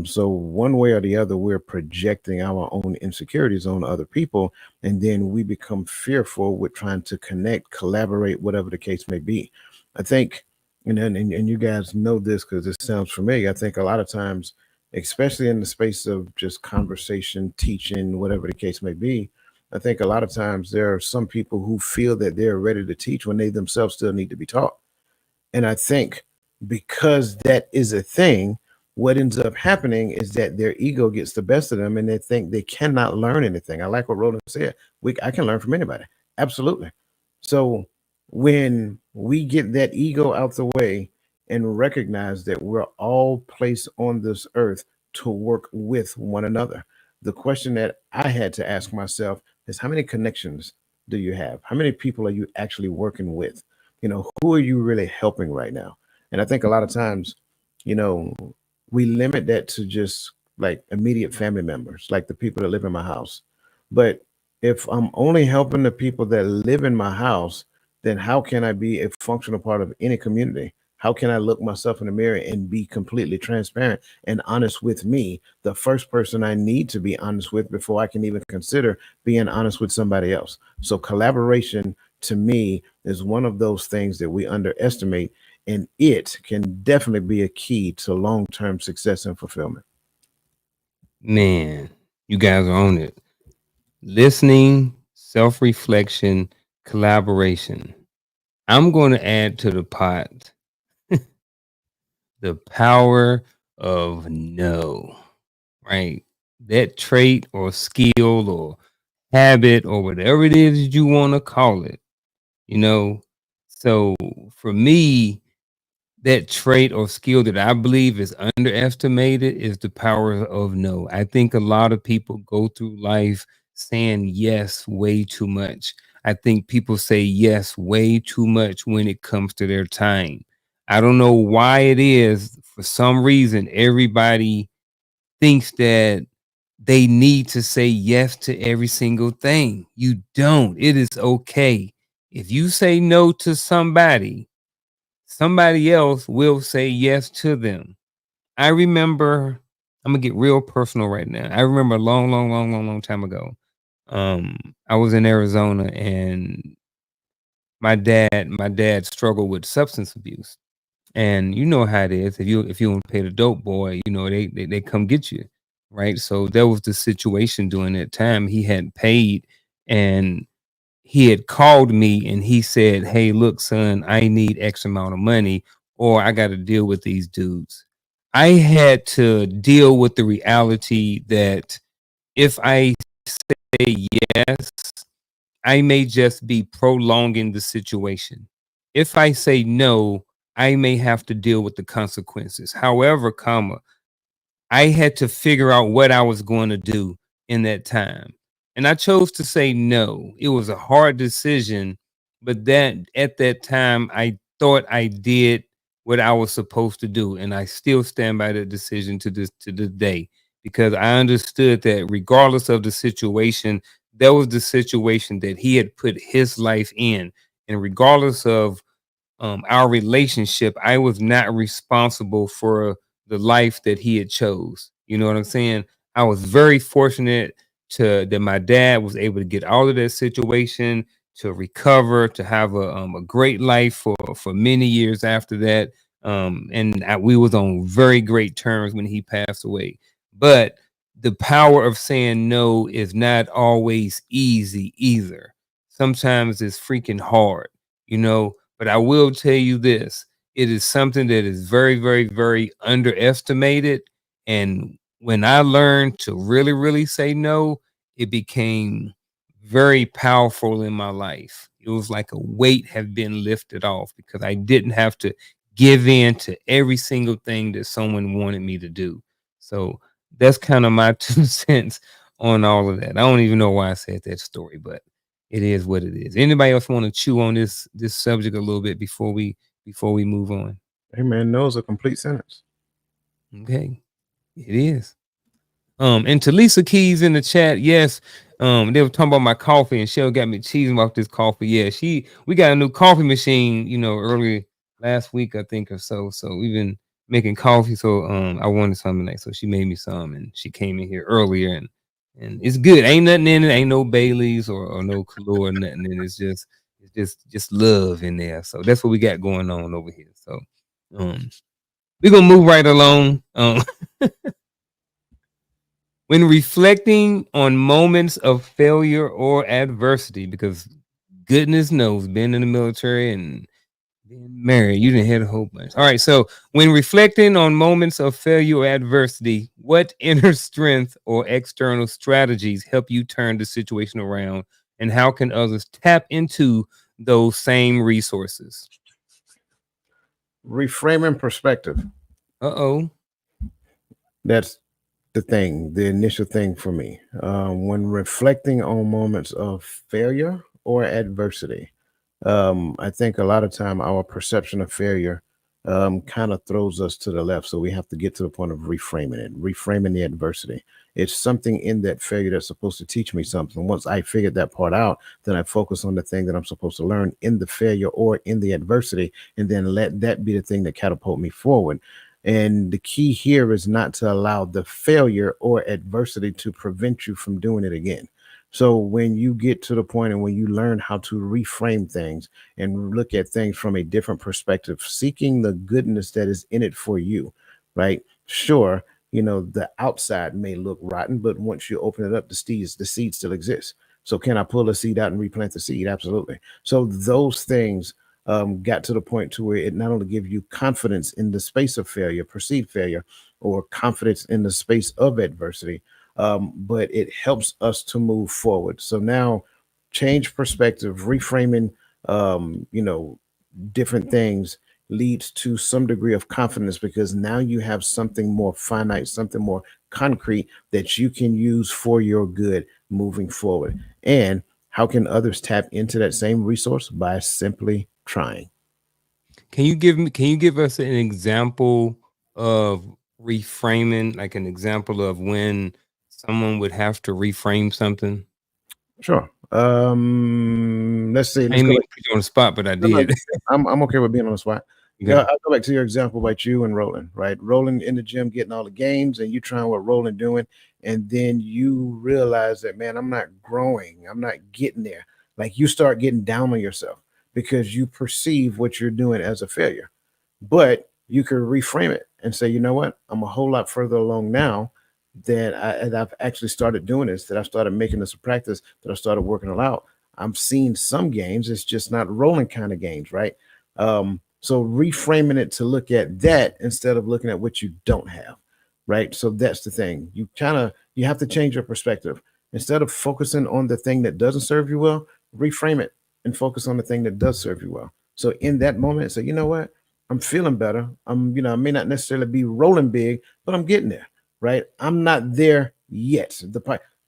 B: So one way or the other, we're projecting our own insecurities on other people, and then we become fearful with trying to connect, collaborate, whatever the case may be. I think, and you guys know this because it sounds familiar. I think a lot of times, especially in the space of just conversation, teaching, whatever the case may be, I think a lot of times there are some people who feel that they're ready to teach when they themselves still need to be taught. And I think because that is a thing, what ends up happening is that their ego gets the best of them and they think they cannot learn anything. I like what Roland said. I can learn from anybody. Absolutely. So when we get that ego out the way and recognize that we're all placed on this earth to work with one another, the question that I had to ask myself is how many connections do you have? How many people are you actually working with? Who are you really helping right now? And I think a lot of times, you know we limit that to just like immediate family members, like the people that live in my house. But if I'm only helping the people that live in my house, then how can I be a functional part of any community? How can I look myself in the mirror and be completely transparent and honest with me, the first person I need to be honest with before I can even consider being honest with somebody else? So collaboration to me is one of those things that we underestimate, and it can definitely be a key to long-term success and fulfillment.
A: Man, you guys are on it. Listening, self-reflection, collaboration. I'm going to add to the pot the power of no, right? That trait or skill or habit or whatever it is that you want to call it, you know. So for me, that trait or skill that I believe is underestimated is the power of no. I think a lot of people go through life saying yes way too much. I think people say yes way too much when it comes to their time. I don't know why it is. For some reason, everybody thinks that they need to say yes to every single thing. You don't. It is okay. If you say no to somebody else will say yes to them. I remember, I'm gonna get real personal right now. I remember a long, long, long, long, long time ago. I was in Arizona and my dad struggled with substance abuse. And you know how it is. If you don't pay the dope boy, they come get you. Right. So that was the situation during that time. He hadn't paid, and he had called me and he said, "Hey, look, son, I need X amount of money, or I got to deal with these dudes." I had to deal with the reality that if I say yes, I may just be prolonging the situation. If I say no, I may have to deal with the consequences. However, I had to figure out what I was going to do in that time. And I chose to say no. It was a hard decision, but that at that time I thought I did what I was supposed to do. And I still stand by that decision to this day, because I understood that regardless of the situation, that was the situation that he had put his life in. And regardless of our relationship, I was not responsible for the life that he had chose. You know what I'm saying? I was very fortunate to that my dad was able to get out of that situation, to recover, to have a great life for many years after that. We was on very great terms when he passed away. But the power of saying no is not always easy either. Sometimes it's freaking hard, you know. But I will tell you this, it is something that is very, very, very underestimated. And when I learned to really, really say no, it became very powerful in my life. It was like a weight had been lifted off because I didn't have to give in to every single thing that someone wanted me to do. So that's kind of my 2 cents on all of that. I don't even know why I said that story, but it is what it is. Anybody else want to chew on this subject a little bit before we move on?
B: Hey man, no is a complete sentence.
A: Okay, it is. And to Lisa Keys in the chat, yes. They were talking about my coffee, and Shell got me cheesing about this coffee. Yeah, we got a new coffee machine, early last week, I think, or so. So we've been making coffee. So I wanted something tonight, so she made me some, and she came in here earlier, and it's good. Ain't nothing in it. Ain't no Baileys or no Kahlua or nothing. And it's just love in there. So that's what we got going on over here. So we're gonna move right along. When reflecting on moments of failure or adversity, because goodness knows, being in the military and being married, you didn't hit a whole bunch. All right. So when reflecting on moments of failure or adversity, what inner strength or external strategies help you turn the situation around? And how can others tap into those same resources?
B: Reframing perspective.
A: Uh-oh.
B: That's the initial thing for me. When reflecting on moments of failure or adversity, I think a lot of time our perception of failure kind of throws us to the left. So we have to get to the point of reframing it, reframing the adversity. It's something in that failure that's supposed to teach me something. Once I figured that part out, then I focus on the thing that I'm supposed to learn in the failure or in the adversity, and then let that be the thing that catapult me forward. And the key here is not to allow the failure or adversity to prevent you from doing it again. So when you get to the point and when you learn how to reframe things and look at things from a different perspective, seeking the goodness that is in it for you, right? Sure, the outside may look rotten, but once you open it up, the seed still exists. So can I pull the seed out and replant the seed? Absolutely. So those things got to the point to where it not only gives you confidence in the space of failure, perceived failure, or confidence in the space of adversity, but it helps us to move forward. So now, change perspective, reframing, different things leads to some degree of confidence because now you have something more finite, something more concrete that you can use for your good moving forward. And how can others tap into that same resource? By simply trying.
A: Can you give us an example of reframing, like an example of when someone would have to reframe something?
B: Sure. Let's see.
A: I
B: Let's
A: didn't
B: go
A: mean
B: back.
A: to put you on the spot, but I
B: No, no,
A: did.
B: I'm okay with being on the spot.
A: Okay.
B: I'll go back to your example about you and Roland, right? Roland in the gym getting all the gains, and you trying what Roland doing, and then you realize that, man, I'm not growing, I'm not getting there. Like you start getting down on yourself because you perceive what you're doing as a failure. But you could reframe it and say, you know what, I'm a whole lot further along now and I've actually started doing this, that I started making this a practice, that I started working it out. I'm seeing some games. It's just not rolling kind of games, right? So reframing it to look at that instead of looking at what you don't have, right? So that's the thing. You have to change your perspective. Instead of focusing on the thing that doesn't serve you well, reframe it and focus on the thing that does serve you well. So in that moment, say, you know what? I'm feeling better. I may not necessarily be rolling big, but I'm getting there, right? I'm not there yet.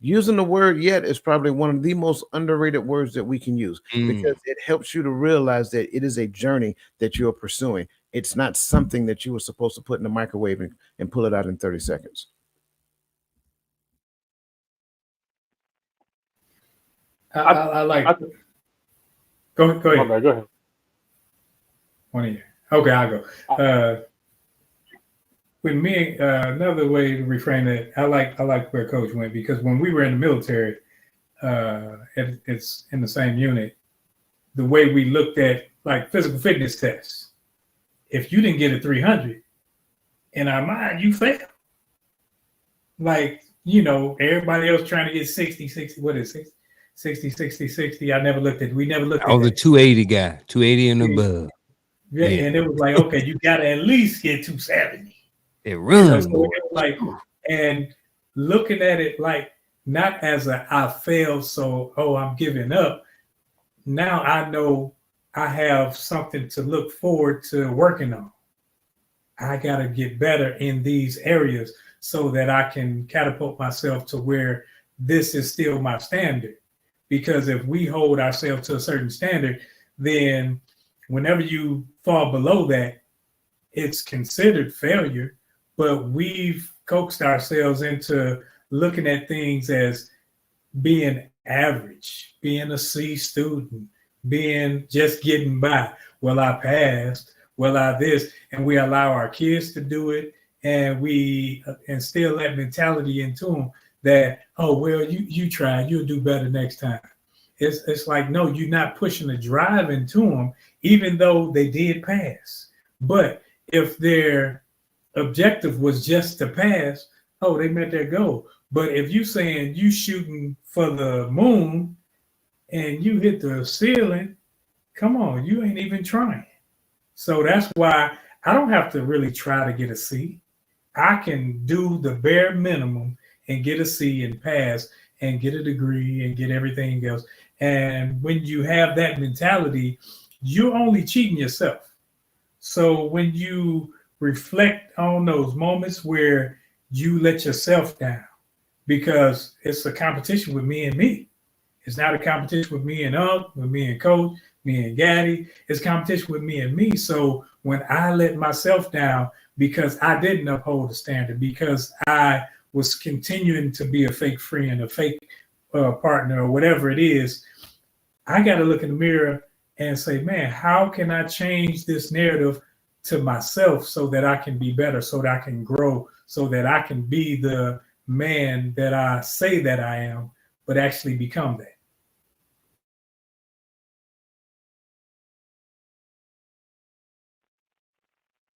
B: Using the word yet is probably one of the most underrated words that we can use because it helps you to realize that it is a journey that you're pursuing. It's not something that you were supposed to put in the microwave and pull it out in 30 seconds.
C: I like.
E: I,
C: Go
E: my
C: ahead.
E: bad, go ahead.
C: One of you. Okay, I'll go.
E: I,
C: With me, another way to reframe it, I like where Coach went because when we were in the military, it's in the same unit. The way we looked at like physical fitness tests, if you didn't get a 300, in our mind, you failed. Like, everybody else trying to get 60, 60, what is it? 60, 60, 60. We never looked at
A: I was a
C: that.
A: 280 guy, 280 and above.
C: Yeah, and it was like, okay, you got to at least get 270.
A: It runs,
C: So
A: boy.
C: it was like, and looking at it like not as a I failed, so I'm giving up. Now I know I have something to look forward to working on. I got to get better in these areas so that I can catapult myself to where this is still my standard. Because if we hold ourselves to a certain standard, then whenever you fall below that, it's considered failure. But we've coaxed ourselves into looking at things as being average, being a C student, being just getting by. Well, I passed. Well, I this, and we allow our kids to do it, and we instill that mentality into them that, oh well, you tried, you'll do better next time. It's like, no, you're not pushing the drive into them, even though they did pass. But if their objective was just to pass, oh, they met their goal. But if you saying you shooting for the moon and you hit the ceiling, come on, you ain't even trying. So that's why I don't have to really try to get a C. I can do the bare minimum and get a C and pass and get a degree and get everything else. And when you have that mentality, you're only cheating yourself. So when you reflect on those moments where you let yourself down, because it's a competition with me and me. It's not a competition with me and with me and coach. me and Gaddy. It's competition with me and me. So when I let myself down because I didn't uphold the standard, because I was continuing to be a fake friend, a fake partner, or whatever it is, I got to look in the mirror and say, man, how can I change this narrative to myself so that I can be better, so that I can grow, so that I can be the man that I say that I am, but actually become that.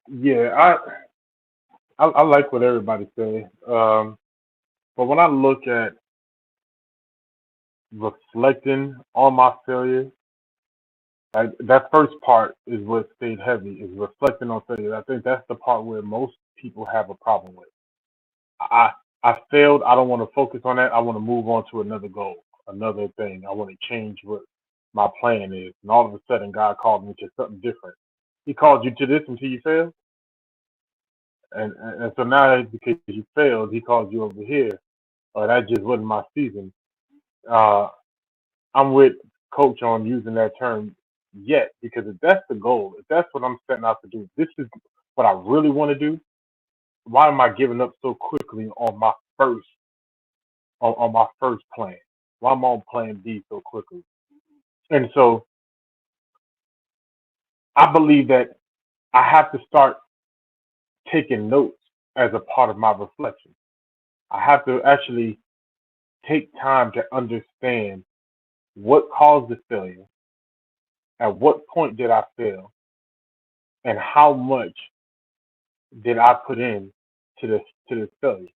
E: Yeah, I like what everybody say. But when I look at reflecting on my failure, that first part is what stayed heavy, is reflecting on failure. I think that's the part where most people have a problem with. I I failed. I don't want to focus on that. I want to move on to another goal, another thing. I want to change what my plan is. And all of a sudden, God called me to something different. He called you to this until you failed, and so now because you failed, He called you over here. Or that just wasn't my season. Uh, I'm with Coach on using that term yet because if that's the goal, if that's what I'm setting out to do, this is what I really want to do. Why am I giving up so quickly on my first plan? Why am I on plan B so quickly? And so I believe that I have to start taking notes as a part of my reflection. I have to actually take time to understand what caused the failure, at what point did I fail, and how much did I put in to this failure.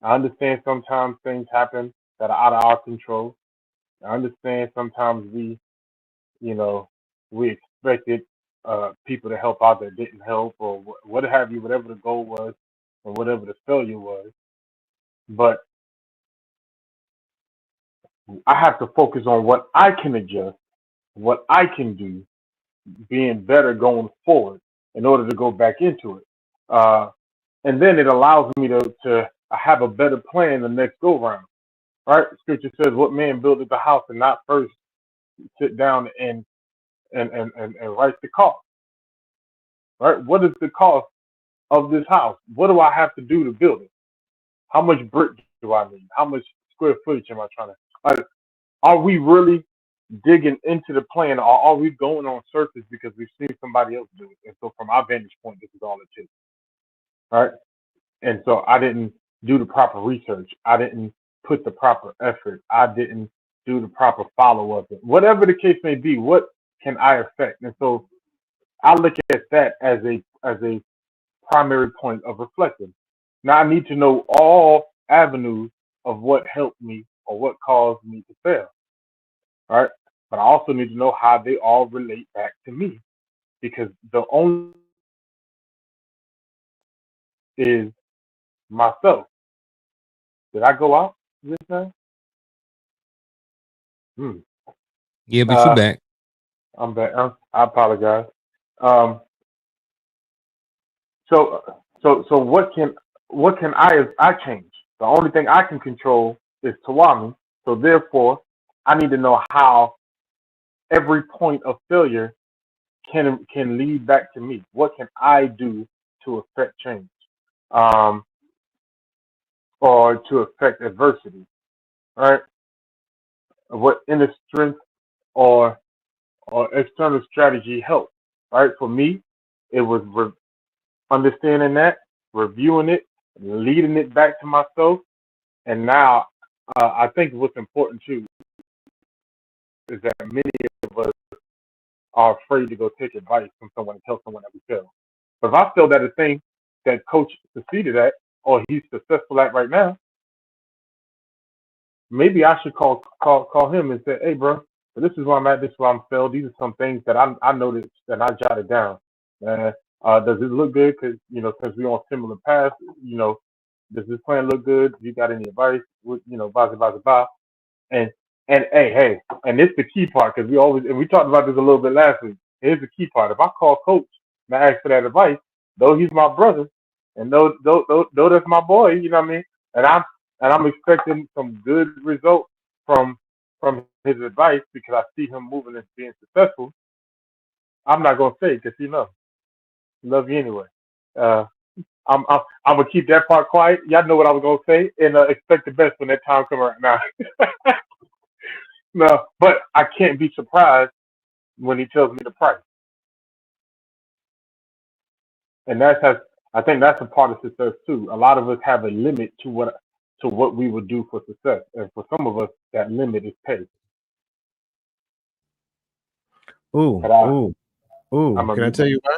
E: I understand sometimes things happen that are out of our control. I understand sometimes you know, we expected people to help out that didn't help, or what have you, whatever the goal was, or whatever the failure was. But I have to focus on what I can adjust, what I can do, being better going forward in order to go back into it. Uh, and then it allows me to have a better plan the next go round. Right? Scripture says, "What man buildeth the house and not first sit down and write the cost." Right? What is the cost of this house? What do I have to do to build it? How much brick do I need? How much square footage am I trying to? Are we really digging into the plan, or are we going on surface because we've seen somebody else do it? And so, from our vantage point, this is all it takes. Right? And so I didn't do the proper research. I didn't put the proper effort. I didn't do the proper follow up. Whatever the case may be, what can I affect? And so I look at that as a primary point of reflecting. Now I need to know all avenues of what helped me or what caused me to fail. Right? But I also need to know how they all relate back to me because the only is myself. Did I go out this time? Hmm.
A: Yeah, but you
E: Uh,
A: back.
E: I'm back. I apologize. Um, so what can I change? The only thing I can control is Tawami. So therefore, I need to know how every point of failure can lead back to me. What can I do to affect change, um, or to affect adversity? Right? What inner strength or external strategy help? Right? For me, it was understanding that, reviewing it, leading it back to myself, and now I think what's important too is that many of us are afraid to go take advice from someone and tell someone that we failed. But if I feel that a thing that coach succeeded at or he's successful at right now, maybe I should call him and say, hey, bro, so this is where I'm at. This is where I'm failed. These are some things that I noticed and I jotted down. Uh, does it look good? Because since we're on similar paths, does this plan look good? You got any advice? Blah blah blah blah. And hey, and it's the key part because we talked about this a little bit last week. Here's the key part. If I call coach and I ask for that advice, though he's my brother, and though that's my boy, you know what I mean, and I'm expecting some good results from from his advice because I see him moving and being successful. I'm not gonna say because he loves you anyway. Uh, I'm gonna keep that part quiet. Y'all know what I was gonna say, and expect the best when that time comes around. Now, no, but I can't be surprised when he tells me the price, and I think that's a part of success too. A lot of us have a limit to what we would do for success, and for some of us, that limit is pay.
B: Ooh,
E: But
B: ooh, ooh.
E: I'm a
B: Can I tell you why?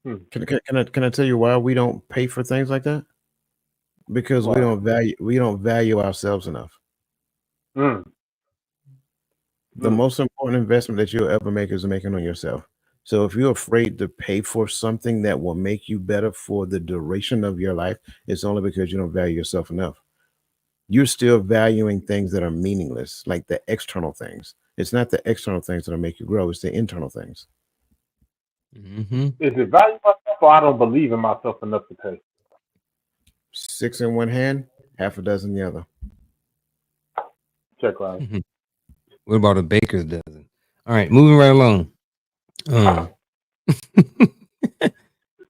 E: hmm,
B: Can I tell you why we don't pay for things like that? Because
E: why?
B: we don't value ourselves enough.
E: Mm,
B: The
E: mm.
B: most important investment that you'll ever make is making on yourself. So if you're afraid to pay for something that will make you better for the duration of your life, it's only because you don't value yourself enough. You're still valuing things that are meaningless, like the external things. It's not the external things that'll make you grow, it's the internal things.
A: Mm-hmm.
E: Is it value myself or I don't believe in myself enough to pay?
B: Six in one hand, half a dozen the other.
E: Check right.
A: What about a baker's dozen? All right, moving right along. Um,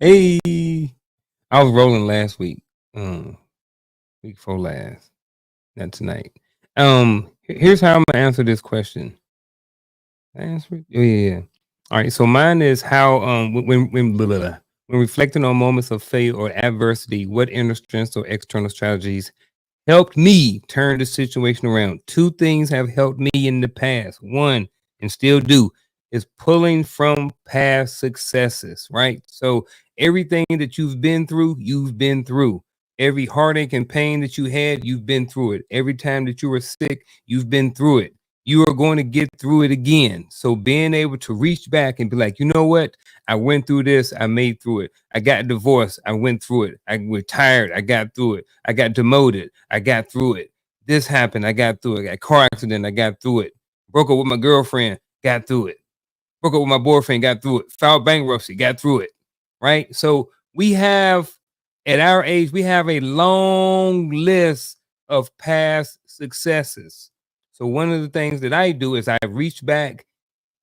A: hey, I was rolling last week. Week before last, not tonight. Here's how I'm gonna answer this question. Answer it? Oh, yeah. All right. So mine is how blah, blah, blah. When reflecting on moments of failure or adversity, what inner strengths or external strategies helped me turn the situation around? Two things have helped me in the past. One, and still do, is pulling from past successes, right? So everything that you've been through, you've been through. Every heartache and pain that you had, you've been through it. Every time that you were sick, you've been through it. You are going to get through it again. So being able to reach back and be like, you know what? I went through this, I made through it. I got divorced, I went through it. I retired, I got through it. I got demoted, I got through it. This happened, I got through it. I got a car accident, I got through it. Broke up with my girlfriend, got through it. Broke up with my boyfriend, got through it. Filed bankruptcy, got through it. Right? So we have, at our age, we have a long list of past successes. So one of the things that I do is I reach back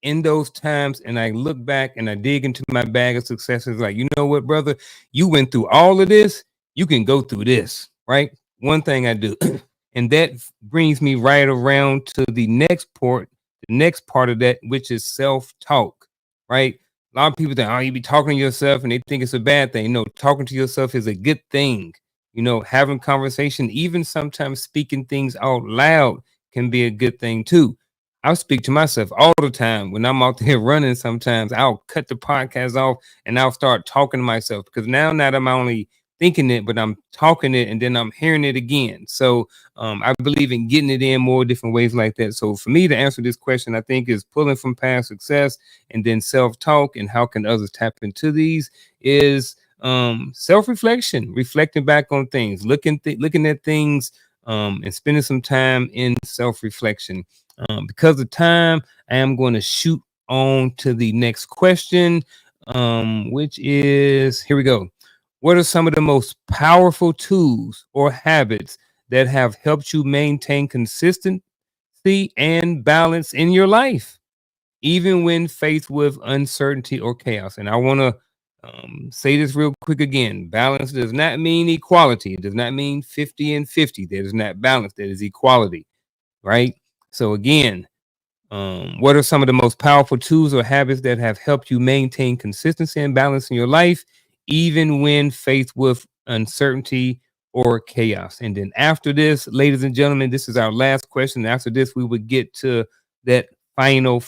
A: in those times and I look back and I dig into my bag of successes, like, you know what, brother, you went through all of this, you can go through this, right? One thing I do. And that brings me right around to the next part of that, which is self-talk, right? A lot of people think, oh, you be talking to yourself and they think it's a bad thing. No, talking to yourself is a good thing. Having conversation, even sometimes speaking things out loud can be a good thing too. I speak to myself all the time when I'm out there running. Sometimes I'll cut the podcast off and I'll start talking to myself, because now not am I only thinking it, but I'm talking it and then I'm hearing it again. So I believe in getting it in more different ways like that. So for me to answer this question, I think is pulling from past success and then self-talk, and how can others tap into these is self-reflection, reflecting back on things, looking at things, and spending some time in self-reflection. Because of time, I am going to shoot on to the next question, which is, here we go. What are some of the most powerful tools or habits that have helped you maintain consistency and balance in your life, even when faced with uncertainty or chaos? And I want to say this real quick again. Balance does not mean equality. It does not mean 50 and 50. That is not balance. That is equality, right? So again, what are some of the most powerful tools or habits that have helped you maintain consistency and balance in your life, even when faced with uncertainty or chaos? And then after this, ladies and gentlemen, this is our last question. After this, we would get to that final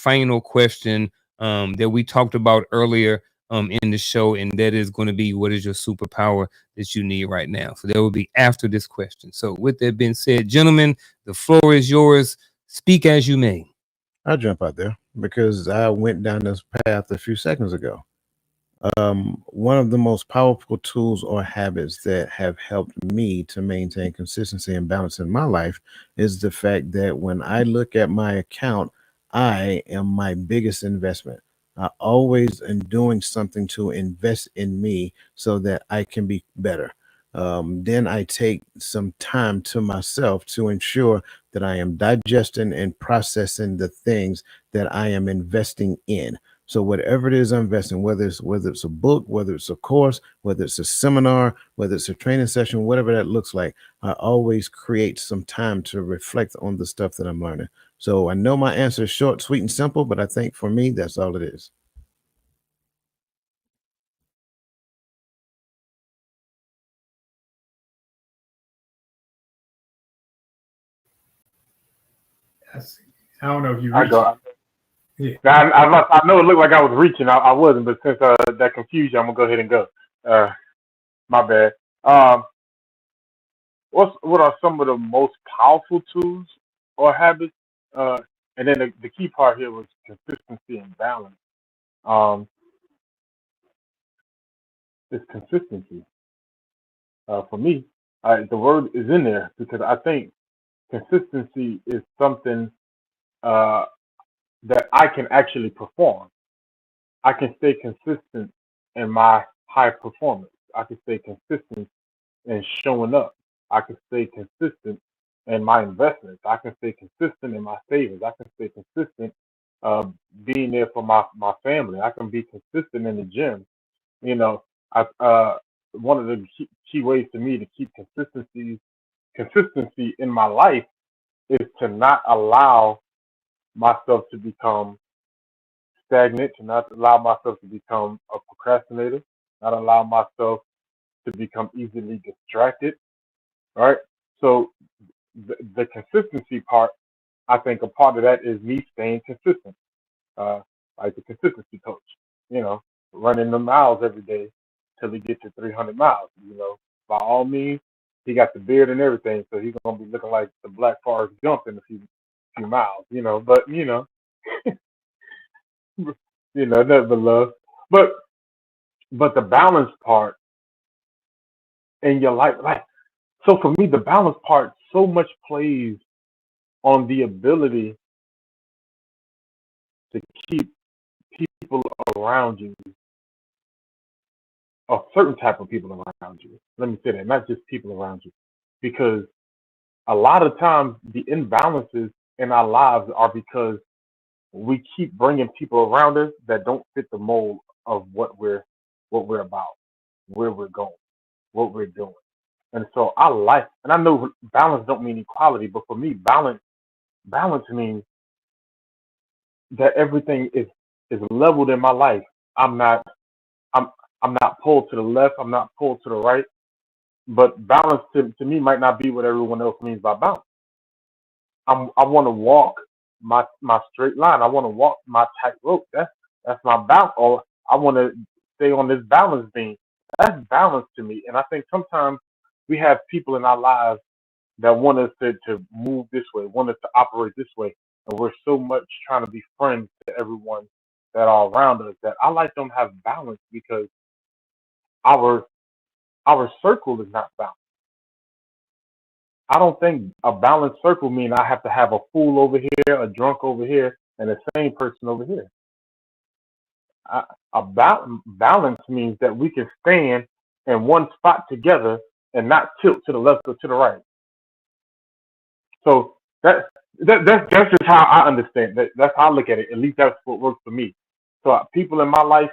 A: question that we talked about earlier in the show, and that is going to be, what is your superpower that you need right now? So that will be after this question. So with that being said, gentlemen, the floor is yours. Speak as you may.
B: I'll jump out there because I went down this path a few seconds ago. One of the most powerful tools or habits that have helped me to maintain consistency and balance in my life is the fact that when I look at my account, I am my biggest investment. I always am doing something to invest in me so that I can be better. then I take some time to myself to ensure that I am digesting and processing the things that I am investing in. So whatever it is I'm investing, whether it's a book, whether it's a course, whether it's a seminar, whether it's a training session, whatever that looks like, I always create some time to reflect on the stuff that I'm learning. So I know my answer is short, sweet, and simple, but I think for me, that's all it is.
C: I don't know if you
E: I
C: reached.
E: go.
C: Yeah.
E: I know it looked like I was reaching. I wasn't, but since that confused you, I'm gonna go ahead and go. My bad. Um, what are some of the most powerful tools or habits? And then the key part here was consistency and balance. Um, it's consistency. For me, the word is in there because I think consistency is something uh, that I can actually perform. I can stay consistent in my high performance. I can stay consistent in showing up. I can stay consistent in my investments. I can stay consistent in my savings. I can stay consistent uh, being there for my family. I can be consistent in the gym. You know, one of the key ways to me to keep consistency in my life is to not allow myself to become stagnant, to not allow myself to become a procrastinator, not allow myself to become easily distracted. Right. So the consistency part, I think a part of that is me staying consistent, uh, like the consistency coach, you know, running the miles every day till we get to 300 miles. By all means, he got the beard and everything, so he's gonna be looking like the Black Forest Gump in a few miles, But nothing but love. But the balance part in your life, like so for me, the balance part so much plays on the ability to keep people around you, a certain type of people around you. Let me say that, not just people around you, because a lot of times the imbalances in our lives are because we keep bringing people around us that don't fit the mold of what we're about, where we're going, what we're doing. And so I like, and I know balance don't mean equality, but for me, balance means that everything is leveled in my life. I'm not I'm I'm not pulled to the left. I'm not pulled to the right. But balance to me might not be what everyone else means by balance. I want to walk my straight line. I want to walk my tightrope. That's my balance. Or I want to stay on this balance beam. That's balance to me. And I think sometimes we have people in our lives that want us to move this way, want us to operate this way, and we're so much trying to be friends to everyone that are around us that I like them to have balance because our our circle is not balanced. I don't think a balanced circle means I have to have a fool over here, a drunk over here, and the same person over here. I, balance means that we can stand in one spot together and not tilt to the left or to the right. So that's just how I understand. That's how I look at it. At least that's what works for me. So people in my life,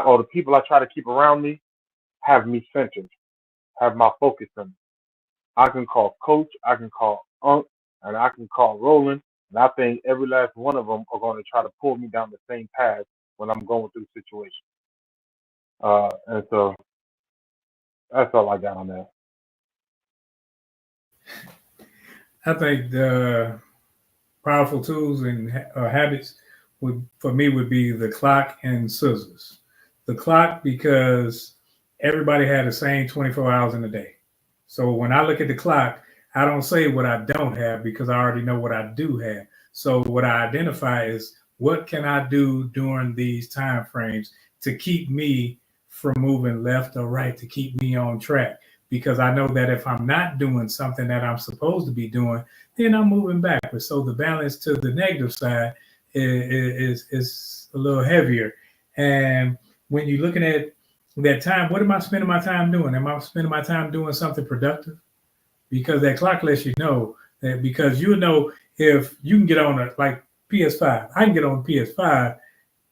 E: or the people I try to keep around me, have me centered, have my focus on. I can call coach, I can call Unc, and I can call Roland. And I think every last one of them are going to try to pull me down the same path when I'm going through situations. And so that's all I got on that.
C: I think the powerful tools and habits for me would be the clock and scissors. The clock because everybody had the same 24 hours in a day. So when I look at the clock, I don't say what I don't have because I already know what I do have. So what I identify is what can I do during these time frames to keep me from moving left or right, to keep me on track. Because I know that if I'm not doing something that I'm supposed to be doing, then I'm moving backwards. So the balance to the negative side is a little heavier. And when you're looking at that time, what am I spending my time doing? Am I spending my time doing something productive? Because that clock lets you know that, because you know if you can get on a like PS5, I can get on PS5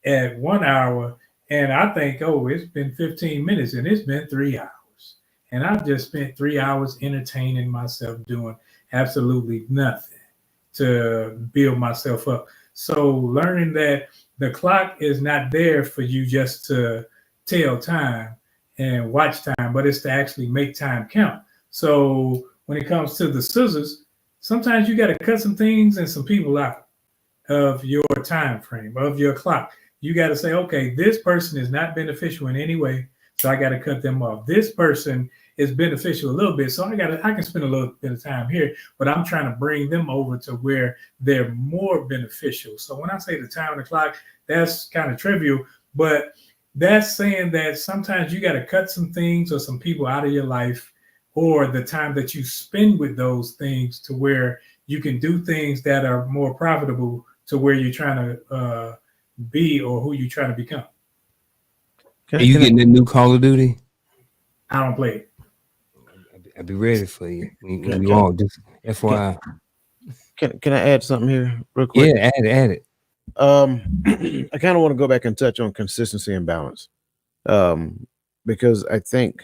C: at 1 hour and I think, oh, it's been 15 minutes and it's been 3 hours. And I've just spent 3 hours entertaining myself doing absolutely nothing to build myself up. So learning that the clock is not there for you just to tell time and watch time, but it's to actually make time count. So when it comes to the scissors, sometimes you got to cut some things and some people out of your time frame, of your clock. You got to say, okay, this person is not beneficial in any way, so I got to cut them off. This person is beneficial a little bit, so I can spend a little bit of time here, but I'm trying to bring them over to where they're more beneficial. So when I say the time and the clock, that's kind of trivial, but that's saying that sometimes you got to cut some things or some people out of your life, or the time that you spend with those things, to where you can do things that are more profitable to where you're trying to be or who you're trying to become.
A: Are you getting the new Call of Duty?
C: I don't play it.
A: I'll be ready for you when you
B: Can-
A: all. Just FYI.
B: Can I add something here real quick?
A: Yeah, add it.
B: I kind of want to go back and touch on consistency and balance, because I think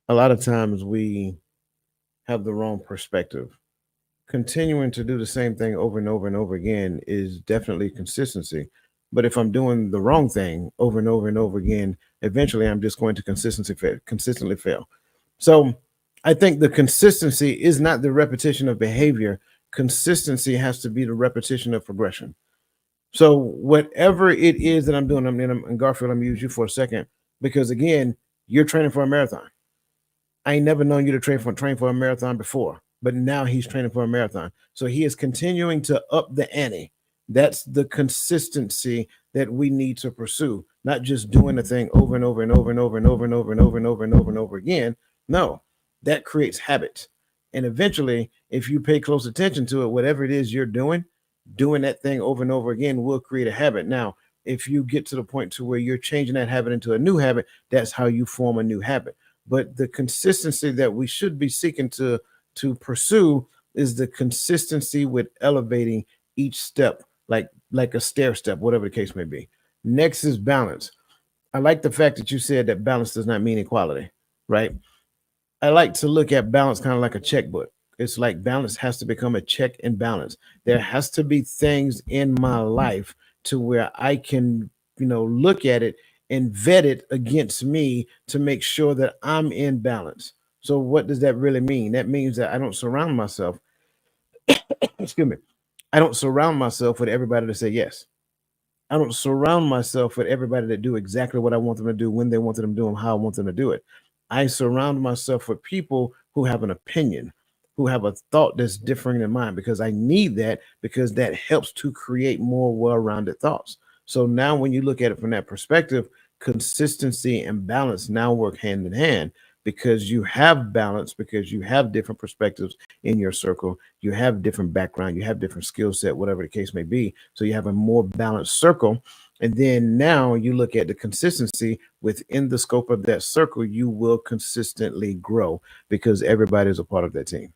B: a lot of times we have the wrong perspective. Continuing to do the same thing over and over and over again is definitely consistency. But if I'm doing the wrong thing over and over and over again, eventually I'm just going to consistently fail. So I think the consistency is not the repetition of behavior. Consistency has to be the repetition of progression. So whatever it is that I'm doing, and Garfield, I'm gonna use you for a second, because again, you're training for a marathon. I ain't never known you to train for a marathon before, but now he's training for a marathon. So he is continuing to up the ante. That's the consistency that we need to pursue, not just doing the thing over and over and over and over and over and over and over and over and over and over again. No, that creates habits. And eventually, if you pay close attention to it, whatever it is you're doing that thing over and over again will create a habit. Now, if you get to the point to where you're changing that habit into a new habit, that's how you form a new habit. But the consistency that we should be seeking to pursue is the consistency with elevating each step, like a stair step, whatever the case may be. Next is balance. I like the fact that you said that balance does not mean equality, right? I like to look at balance kind of like a checkbook. It's like balance has to become a check and balance. There has to be things in my life to where I can, look at it and vet it against me to make sure that I'm in balance. So what does that really mean? That means that I don't surround myself, excuse me, I don't surround myself with everybody to say yes. I don't surround myself with everybody that do exactly what I want them to do, when they want them to do them, how I want them to do it. I surround myself with people who have an opinion, who have a thought that's different than mine, because I need that, because that helps to create more well-rounded thoughts. So now when you look at it from that perspective, consistency and balance now work hand in hand, because you have balance, because you have different perspectives in your circle, you have different background, you have different skill set, whatever the case may be. So you have a more balanced circle. And then now you look at the consistency within the scope of that circle, you will consistently grow because everybody is a part of that team.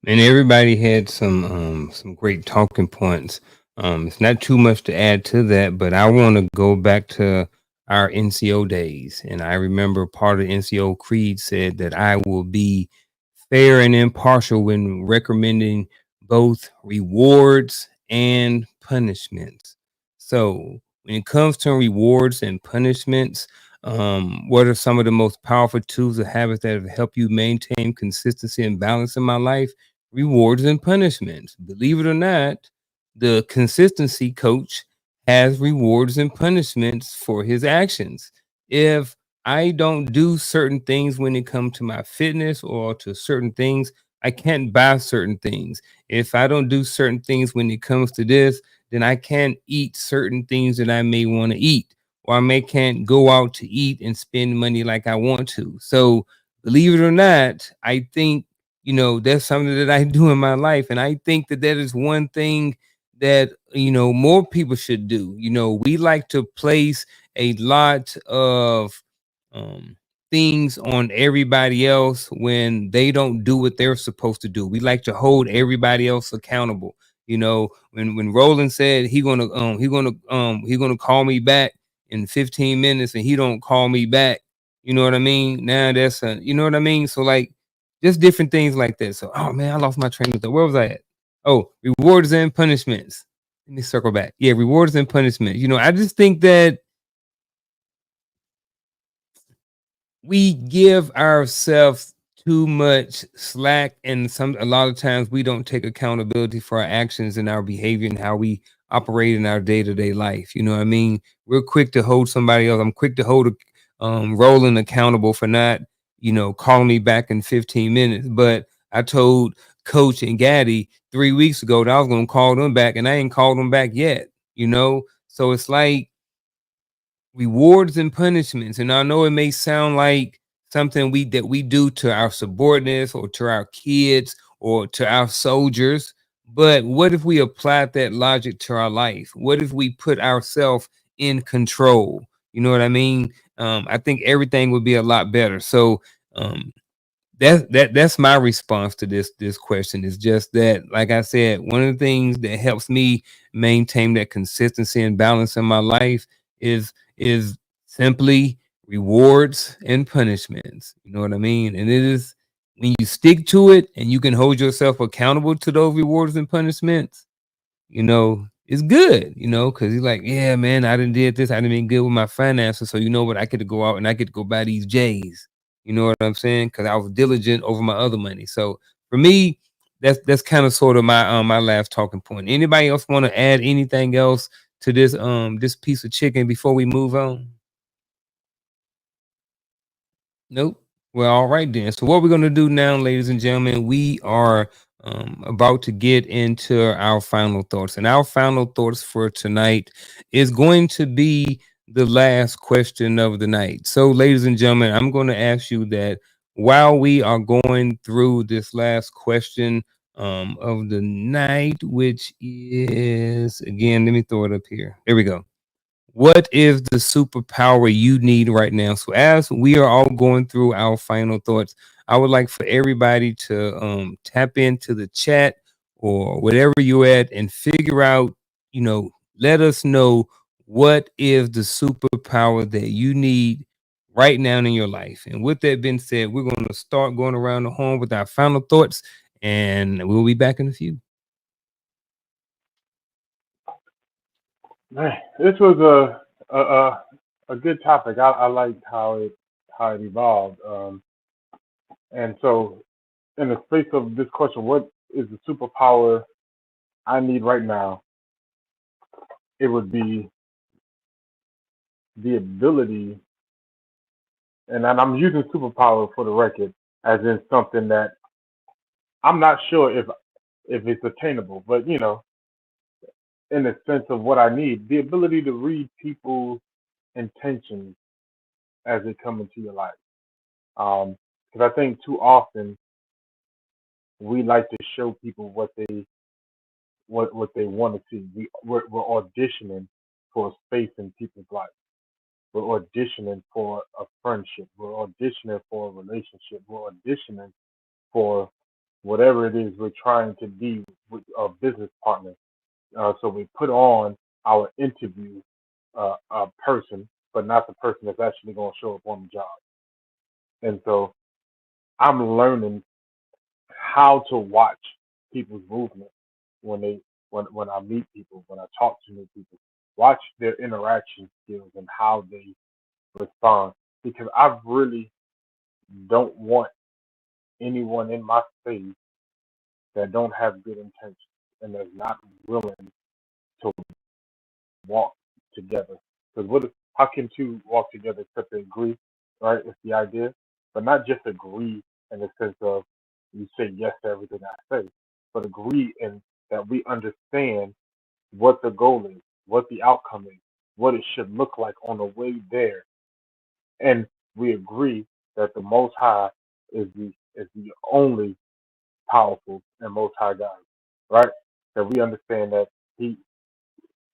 A: And everybody had some great talking points. It's not too much to add to that, but I want to go back to our NCO days. And I remember part of the NCO creed said that I will be fair and impartial when recommending both rewards and punishments. So when it comes to rewards and punishments, what are some of the most powerful tools or habits that have helped you maintain consistency and balance in my life? Rewards and punishments. Believe it or not, the consistency coach has rewards and punishments for his actions. If I don't do certain things when it comes to my fitness or to certain things, I can't buy certain things. If I don't do certain things when it comes to this, then I can't eat certain things that I may want to eat, or I may can't go out to eat and spend money like I want to. So believe it or not, I think that's something that I do in my life. And I think that that is one thing that more people should do. We like to place a lot of um things on everybody else when they don't do what they're supposed to do. We like to hold everybody else accountable. When Roland said he gonna call me back in 15 minutes and he don't call me back, you know what I mean? Now that's you know what I mean? So like just different things like that. So oh man, I lost my train of thought. Where was I at? Oh, rewards and punishments. Let me circle back. Yeah, rewards and punishments. I just think that we give ourselves too much slack, and a lot of times we don't take accountability for our actions and our behavior and how we operate in our day-to-day life. You know what I mean? We're quick to hold somebody else. I'm quick to hold Roland accountable for not calling me back in 15 minutes, but I told Coach and Gaddy 3 weeks ago that I was going to call them back, and I ain't called them back yet. So it's like rewards and punishments. And I know it may sound like something we do to our subordinates or to our kids or to our soldiers, but what if we applied that logic to our life? What if we put ourselves in control? You know what I mean? I think everything would be a lot better. So um, that's my response to this question. Is just that, like I said, one of the things that helps me maintain that consistency and balance in my life is simply rewards and punishments. You know what I mean? And it is when you stick to it and you can hold yourself accountable to those rewards and punishments, it's good, because you're like, yeah, man, I didn't did this, I didn't been good with my finances. So you know what? I get to go out and I get to go buy these J's. You know what I'm saying? Because I was diligent over my other money. So for me, that's kind of sort of my last talking point. Anybody else want to add anything else to this piece of chicken before we move on? Nope. Well, all right then. So what we're going to do now, ladies and gentlemen, we are about to get into our final thoughts. And our final thoughts for tonight is going to be the last question of the night. So, ladies and gentlemen, I'm going to ask you that while we are going through this last question of the night, which is, again, let me throw it up here. There we go. What is the superpower you need right now? So as we are all going through our final thoughts, I would like for everybody to tap into the chat or whatever you're at and figure out, let us know what is the superpower that you need right now in your life. And with that being said, we're going to start going around the horn with our final thoughts, and we'll be back in a few.
E: Man, this was a good topic. I liked how it evolved. And so, in the space of this question, what is the superpower I need right now? It would be the ability, and I'm using superpower for the record, as in something that I'm not sure if it's attainable, but in the sense of what I need, the ability to read people's intentions as they come into your life. Because I think too often we like to show people what they want to see. We're auditioning for a space in people's life. We're auditioning for a friendship. We're auditioning for a relationship. We're auditioning for whatever it is we're trying to be with a business partner. So we put on our interview person, but not the person that's actually going to show up on the job. And so I'm learning how to watch people's movement when when I meet people, when I talk to new people, watch their interaction skills and how they respond. Because I really don't want anyone in my space that don't have good intentions and that's not willing to walk together. Because how can two walk together except they agree, right? It's the idea, but not just agree in the sense of you say yes to everything I say, but agree in that we understand what the goal is, what the outcome is, what it should look like on the way there, and we agree that the Most High is the only powerful and Most High God, right? That we understand that He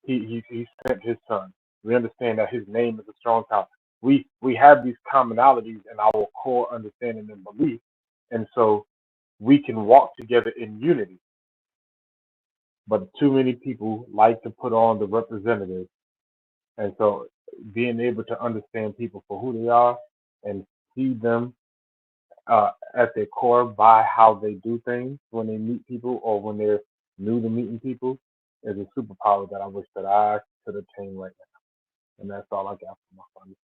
E: he sent his son. We understand that his name is a strong tower. We have these commonalities in our core understanding and belief, and so we can walk together in unity. But too many people like to put on the representative, and so being able to understand people for who they are and see them at their core by how they do things when they meet people or when they're new to meeting people is a superpower that I wish that I could attain right now. And that's all I got for my fun.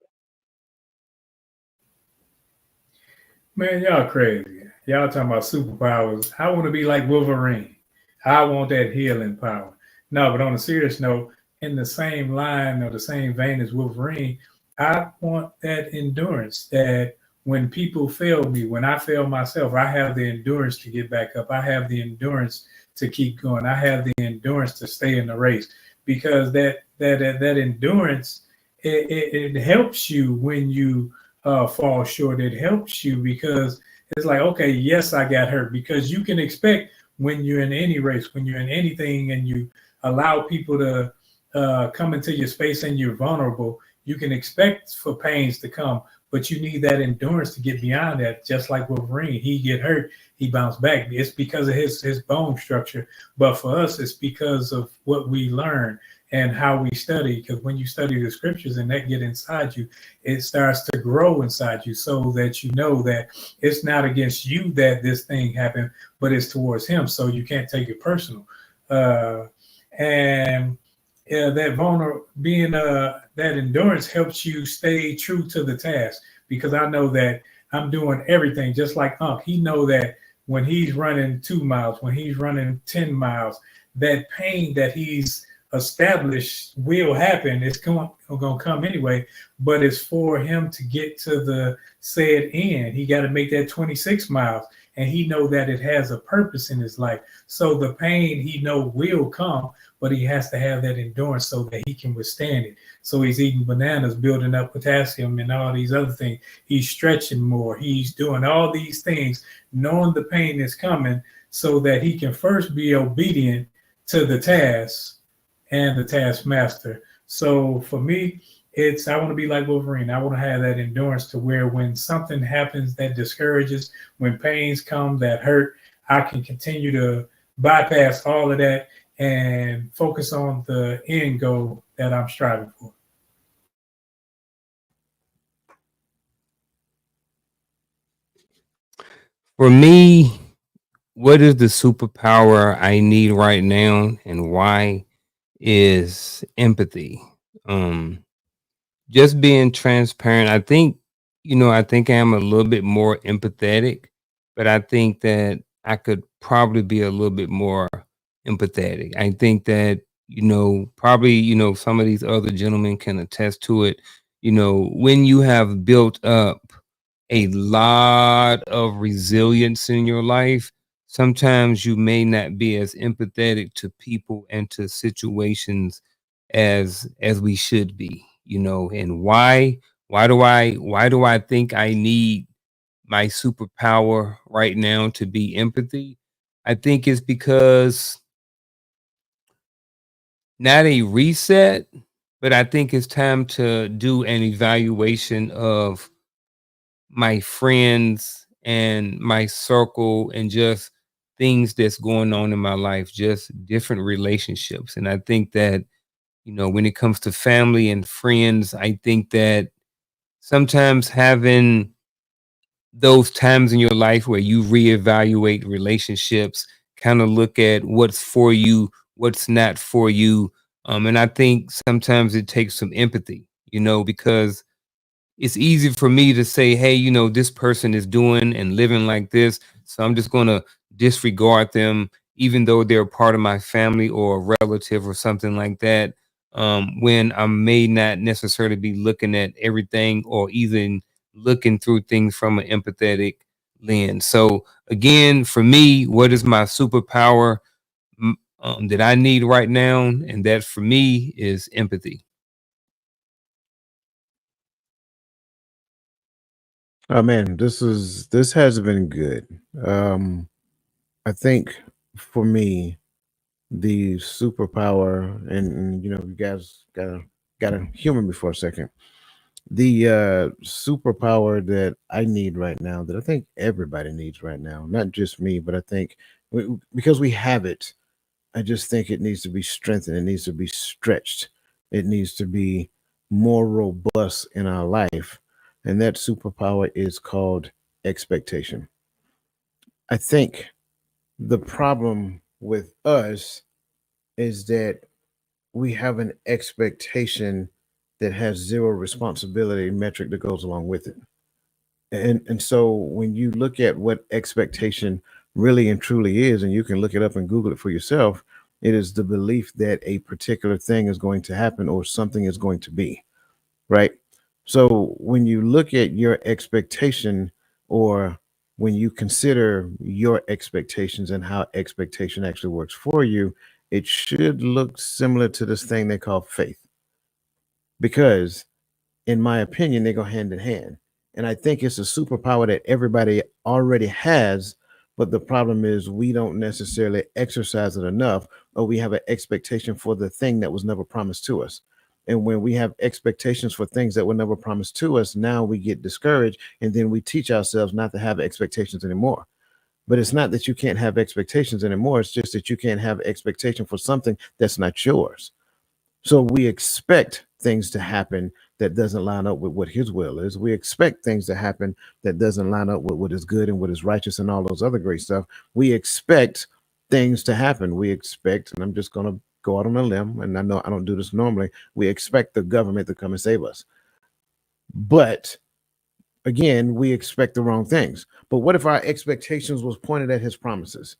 C: Man, y'all crazy. Y'all talking about superpowers. I want to be like Wolverine. I want that healing power. No, but on a serious note, in the same line or the same vein as Wolverine, I want that endurance that when people fail me, when I fail myself, I have the endurance to get back up. I have the endurance to keep going. I have the endurance to stay in the race because that endurance it helps you when you fall short. It helps you because it's like, okay, yes, I got hurt. Because you can expect when you're in any race, when you're in anything, and you allow people to come into your space and you're vulnerable, you can expect for pains to come, but you need that endurance to get beyond that. Just like Wolverine, he get hurt, he bounced back. It's because of his bone structure, but for us, it's because of what we learn and how we study. Because when you study the scriptures and that get inside you, it starts to grow inside you, so that you know that it's not against you that this thing happened, but it's towards him. So you can't take it personal. And that being that endurance helps you stay true to the task, because I know that I'm doing everything just like Unc. He know that when he's running 2 miles, when he's running 10 miles, that pain that he's established will happen. It's going to come anyway, but it's for him to get to the said end. He got to make that 26 miles, and he know that it has a purpose in his life. So the pain he know will come, but he has to have that endurance so that he can withstand it. So he's eating bananas, building up potassium and all these other things. He's stretching more. He's doing all these things, knowing the pain is coming, so that he can first be obedient to the task and the taskmaster. So for me, I want to be like Wolverine. I want to have that endurance to where when something happens that discourages, when pains come that hurt, I can continue to bypass all of that and focus on the end goal that I'm striving for.
A: For me, what is the superpower I need right now and why is empathy. Um just being transparent. I think, I think I'm a little bit more empathetic, but I think that I could probably be a little bit more empathetic. I think that, probably, some of these other gentlemen can attest to it. When you have built up a lot of resilience in your life, sometimes you may not be as empathetic to people and to situations as we should be, and why do I think I need my superpower right now to be empathy? I think it's because not a reset, but I think it's time to do an evaluation of my friends and my circle and just things that's going on in my life, just different relationships. And I think that, when it comes to family and friends, I think that sometimes having those times in your life where you reevaluate relationships, kind of look at what's for you, what's not for you. And I think sometimes it takes some empathy, because it's easy for me to say, hey, this person is doing and living like this, so I'm just going to disregard them, even though they're a part of my family or a relative or something like that. When I may not necessarily be looking at everything or even looking through things from an empathetic lens. So, again, for me, what is my superpower that I need right now? And that for me is empathy.
B: Oh man, this has been good. I think for me, the superpower, and you know, you guys gotta humor me for a second. The superpower that I need right now, that I think everybody needs right now, not just me, but I think because we have it, I just think it needs to be strengthened. It needs to be stretched. It needs to be more robust in our life. And that superpower is called expectation. I think the problem with us is that we have an expectation that has zero responsibility metric that goes along with it. And so when you look at what expectation really and truly is, and you can look it up and Google it for yourself, it is the belief that a particular thing is going to happen or something is going to be, right? So when you look at your expectation, or when you consider your expectations and how expectation actually works for you, it should look similar to this thing they call faith. Because in my opinion, they go hand in hand. And I think it's a superpower that everybody already has. But the problem is we don't necessarily exercise it enough, or we have an expectation for the thing that was never promised to us. And when we have expectations for things that were never promised to us, now we get discouraged, and then we teach ourselves not to have expectations anymore. But it's not that you can't have expectations anymore. It's just that you can't have expectation for something that's not yours. So we expect things to happen that doesn't line up with what his will is. We expect things to happen that doesn't line up with what is good and what is righteous and all those other great stuff. We expect things to happen. We expect, and I'm just going to go out on a limb, and I know I don't do this normally. We expect the government to come and save us. But again, we expect the wrong things. But what if our expectations was pointed at his promises?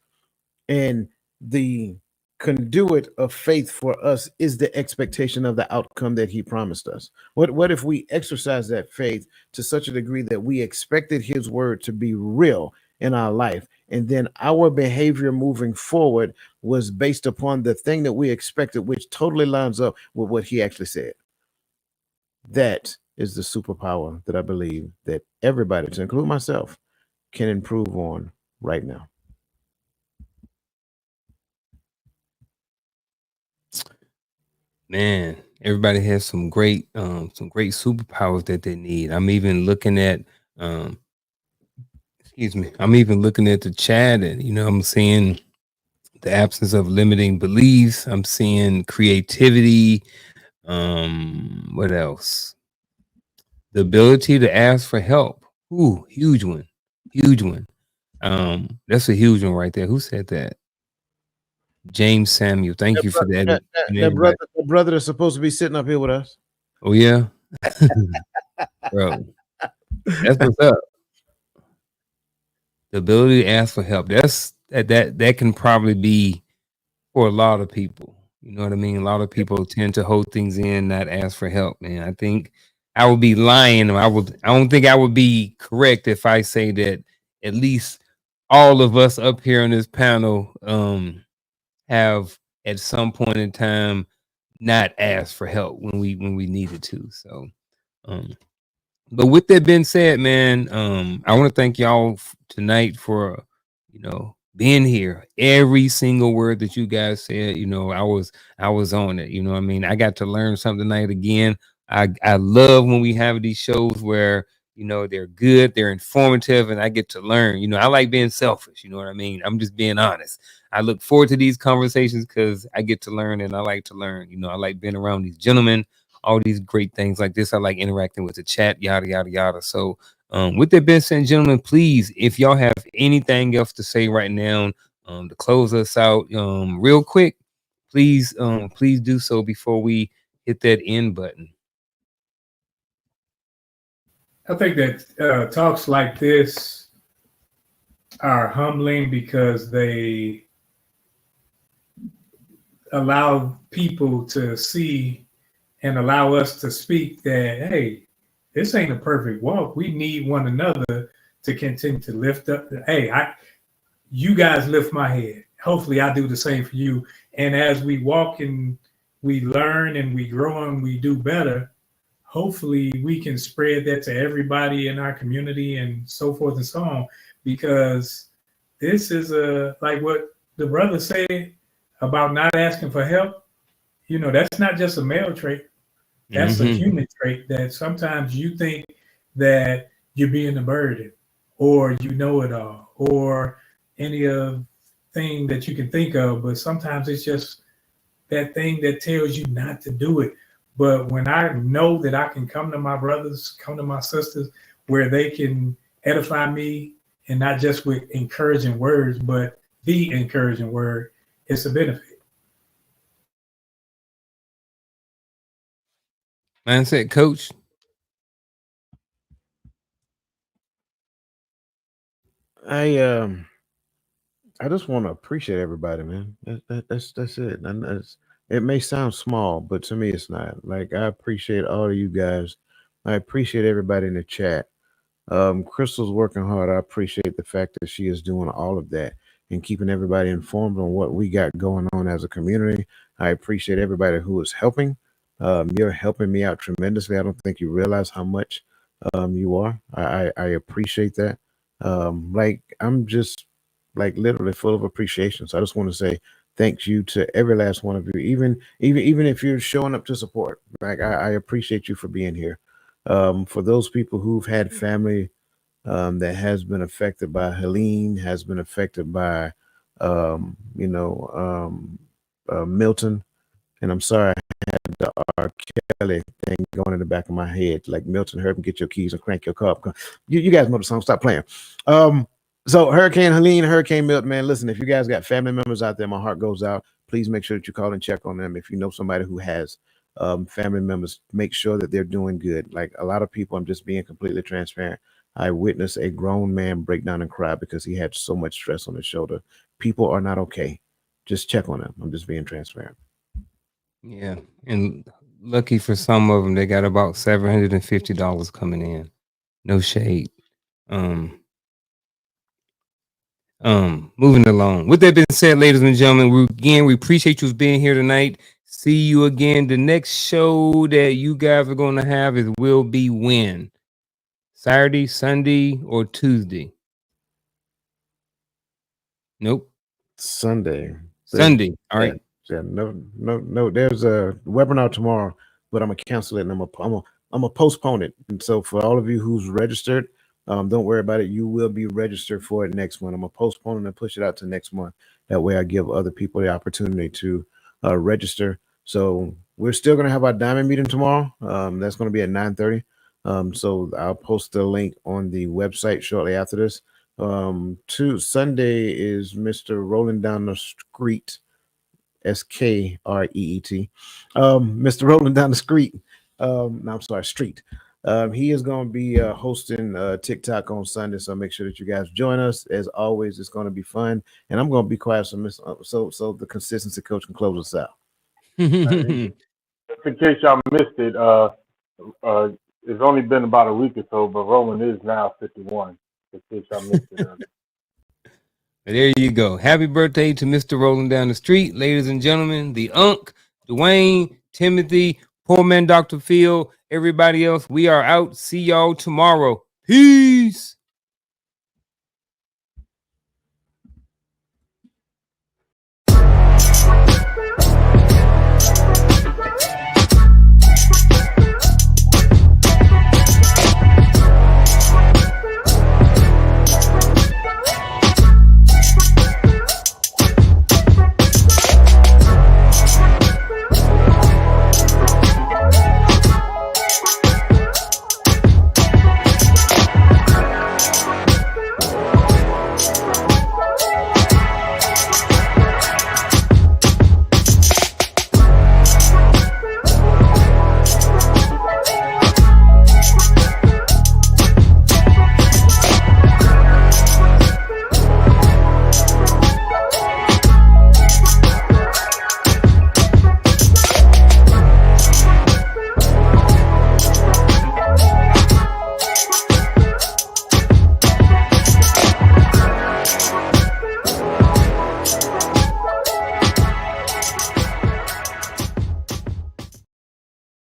B: And the conduit of faith for us is the expectation of the outcome that he promised us. What if we exercise that faith to such a degree that we expected his word to be real in our life, and then our behavior moving forward was based upon the thing that we expected, which totally lines up with what he actually said? That is the superpower that I believe that everybody, to include myself, can improve on right now.
A: Man, everybody has some great superpowers that they need. I'm even looking at um excuse me, I'm even looking at the chat, and I'm seeing the absence of limiting beliefs. I'm seeing creativity. What else? The ability to ask for help. Ooh, huge one. Huge one. That's a huge one right there. Who said that? James Samuel. Thank you for that. And everybody.
B: The brother that's supposed to be sitting up here with us.
A: Oh yeah. Bro. That's what's up. The ability to ask for help. That can probably be for a lot of people. You know what I mean? A lot of people tend to hold things in, not ask for help. Man, I think I would be lying. I don't think I would be correct if I say that at least all of us up here on this panel have at some point in time not asked for help when we needed to. So um but with that being said, man, I want to thank y'all tonight for, being here. Every single word that you guys said, I was on it. You know what I mean? I got to learn something tonight again. I love when we have these shows where, they're good, they're informative, and I get to learn. I like being selfish. You know what I mean? I'm just being honest. I look forward to these conversations because I get to learn and I like to learn. I like being around these gentlemen, all these great things like this. I like interacting with the chat, yada, yada, yada. So, with that being said, gentlemen, please, if y'all have anything else to say right now, to close us out, real quick, please do so before we hit that end button.
C: I think that talks like this are humbling because they allow people to see and allow us to speak that, hey, this ain't a perfect walk. We need one another to continue to lift up. Hey, you guys lift my head. Hopefully I do the same for you. And as we walk and we learn and we grow and we do better, hopefully we can spread that to everybody in our community and so forth and so on. Because this is like what the brother said, about not asking for help, that's not just a male trait. That's a human trait that sometimes you think that you're being a burden or you know it all or any of thing that you can think of, but sometimes it's just that thing that tells you not to do it. But when I know that I can come to my brothers, come to my sisters, where they can edify me and not just with encouraging words, but the encouraging word, it's a benefit.
A: Mindset coach.
B: I just want to appreciate everybody, man. That's it. And it may sound small, but to me, it's not. Like I appreciate all of you guys. I appreciate everybody in the chat. Crystal's working hard. I appreciate the fact that she is doing all of that and keeping everybody informed on what we got going on as a community. I appreciate everybody who is helping. You're helping me out tremendously. I don't think you realize how much you are. I appreciate that. Like I'm just like literally full of appreciation. So I just want to say thank you to every last one of you, even if you're showing up to support. Like I appreciate you for being here. For those people who've had family that has been affected by Helene, has been affected by, you know, Milton. And I'm sorry, I had the R. Kelly thing going in the back of my head. Like Milton, hurry up and get your keys and crank your car up. You guys know the song. Stop playing. So Hurricane Helene, Hurricane Milton, man, listen, if you guys got family members out there, my heart goes out. Please make sure that you call and check on them. If you know somebody who has family members, make sure that they're doing good. Like a lot of people, I'm just being completely transparent. I witnessed a grown man break down and cry because he had so much stress on his shoulder. People are not okay. Just check on them. I'm just being transparent.
A: Yeah, and lucky for some of them, they got about $750 coming in. No shade. Moving along. With that being said, ladies and gentlemen, we appreciate you being here tonight. See you again. The next show that you guys are going to have will be when? Saturday, Sunday, or Tuesday? Nope.
B: Sunday.
A: Sunday. All right.
B: Yeah, no. There's a webinar tomorrow, but I'm gonna cancel it and I'm gonna postpone it. And so for all of you who's registered, don't worry about it. You will be registered for it next month. I'm gonna postpone it and push it out to next month. That way, I give other people the opportunity to register. So we're still gonna have our diamond meeting tomorrow. That's gonna be at 9:30. So I'll post the link on the website shortly after this. To Sunday is Mr. Rolling Down the Street. Skreet. Mr. Rolling Down the Street. No, I'm sorry, Street. He is going to be hosting TikTok on Sunday, so make sure that you guys join us. As always, it's going to be fun, and I'm going to be quiet so the consistency coach can close us out.
E: Just in case y'all missed it, it's only been about a week or so, but Roland is now 51. In case y'all missed it earlier.
A: There you go. Happy birthday to Mr. Rolling Down the Street, ladies and gentlemen. The Unk, Dwayne, Timothy, poor man Dr. Phil, everybody else. We are out. See y'all tomorrow. Peace.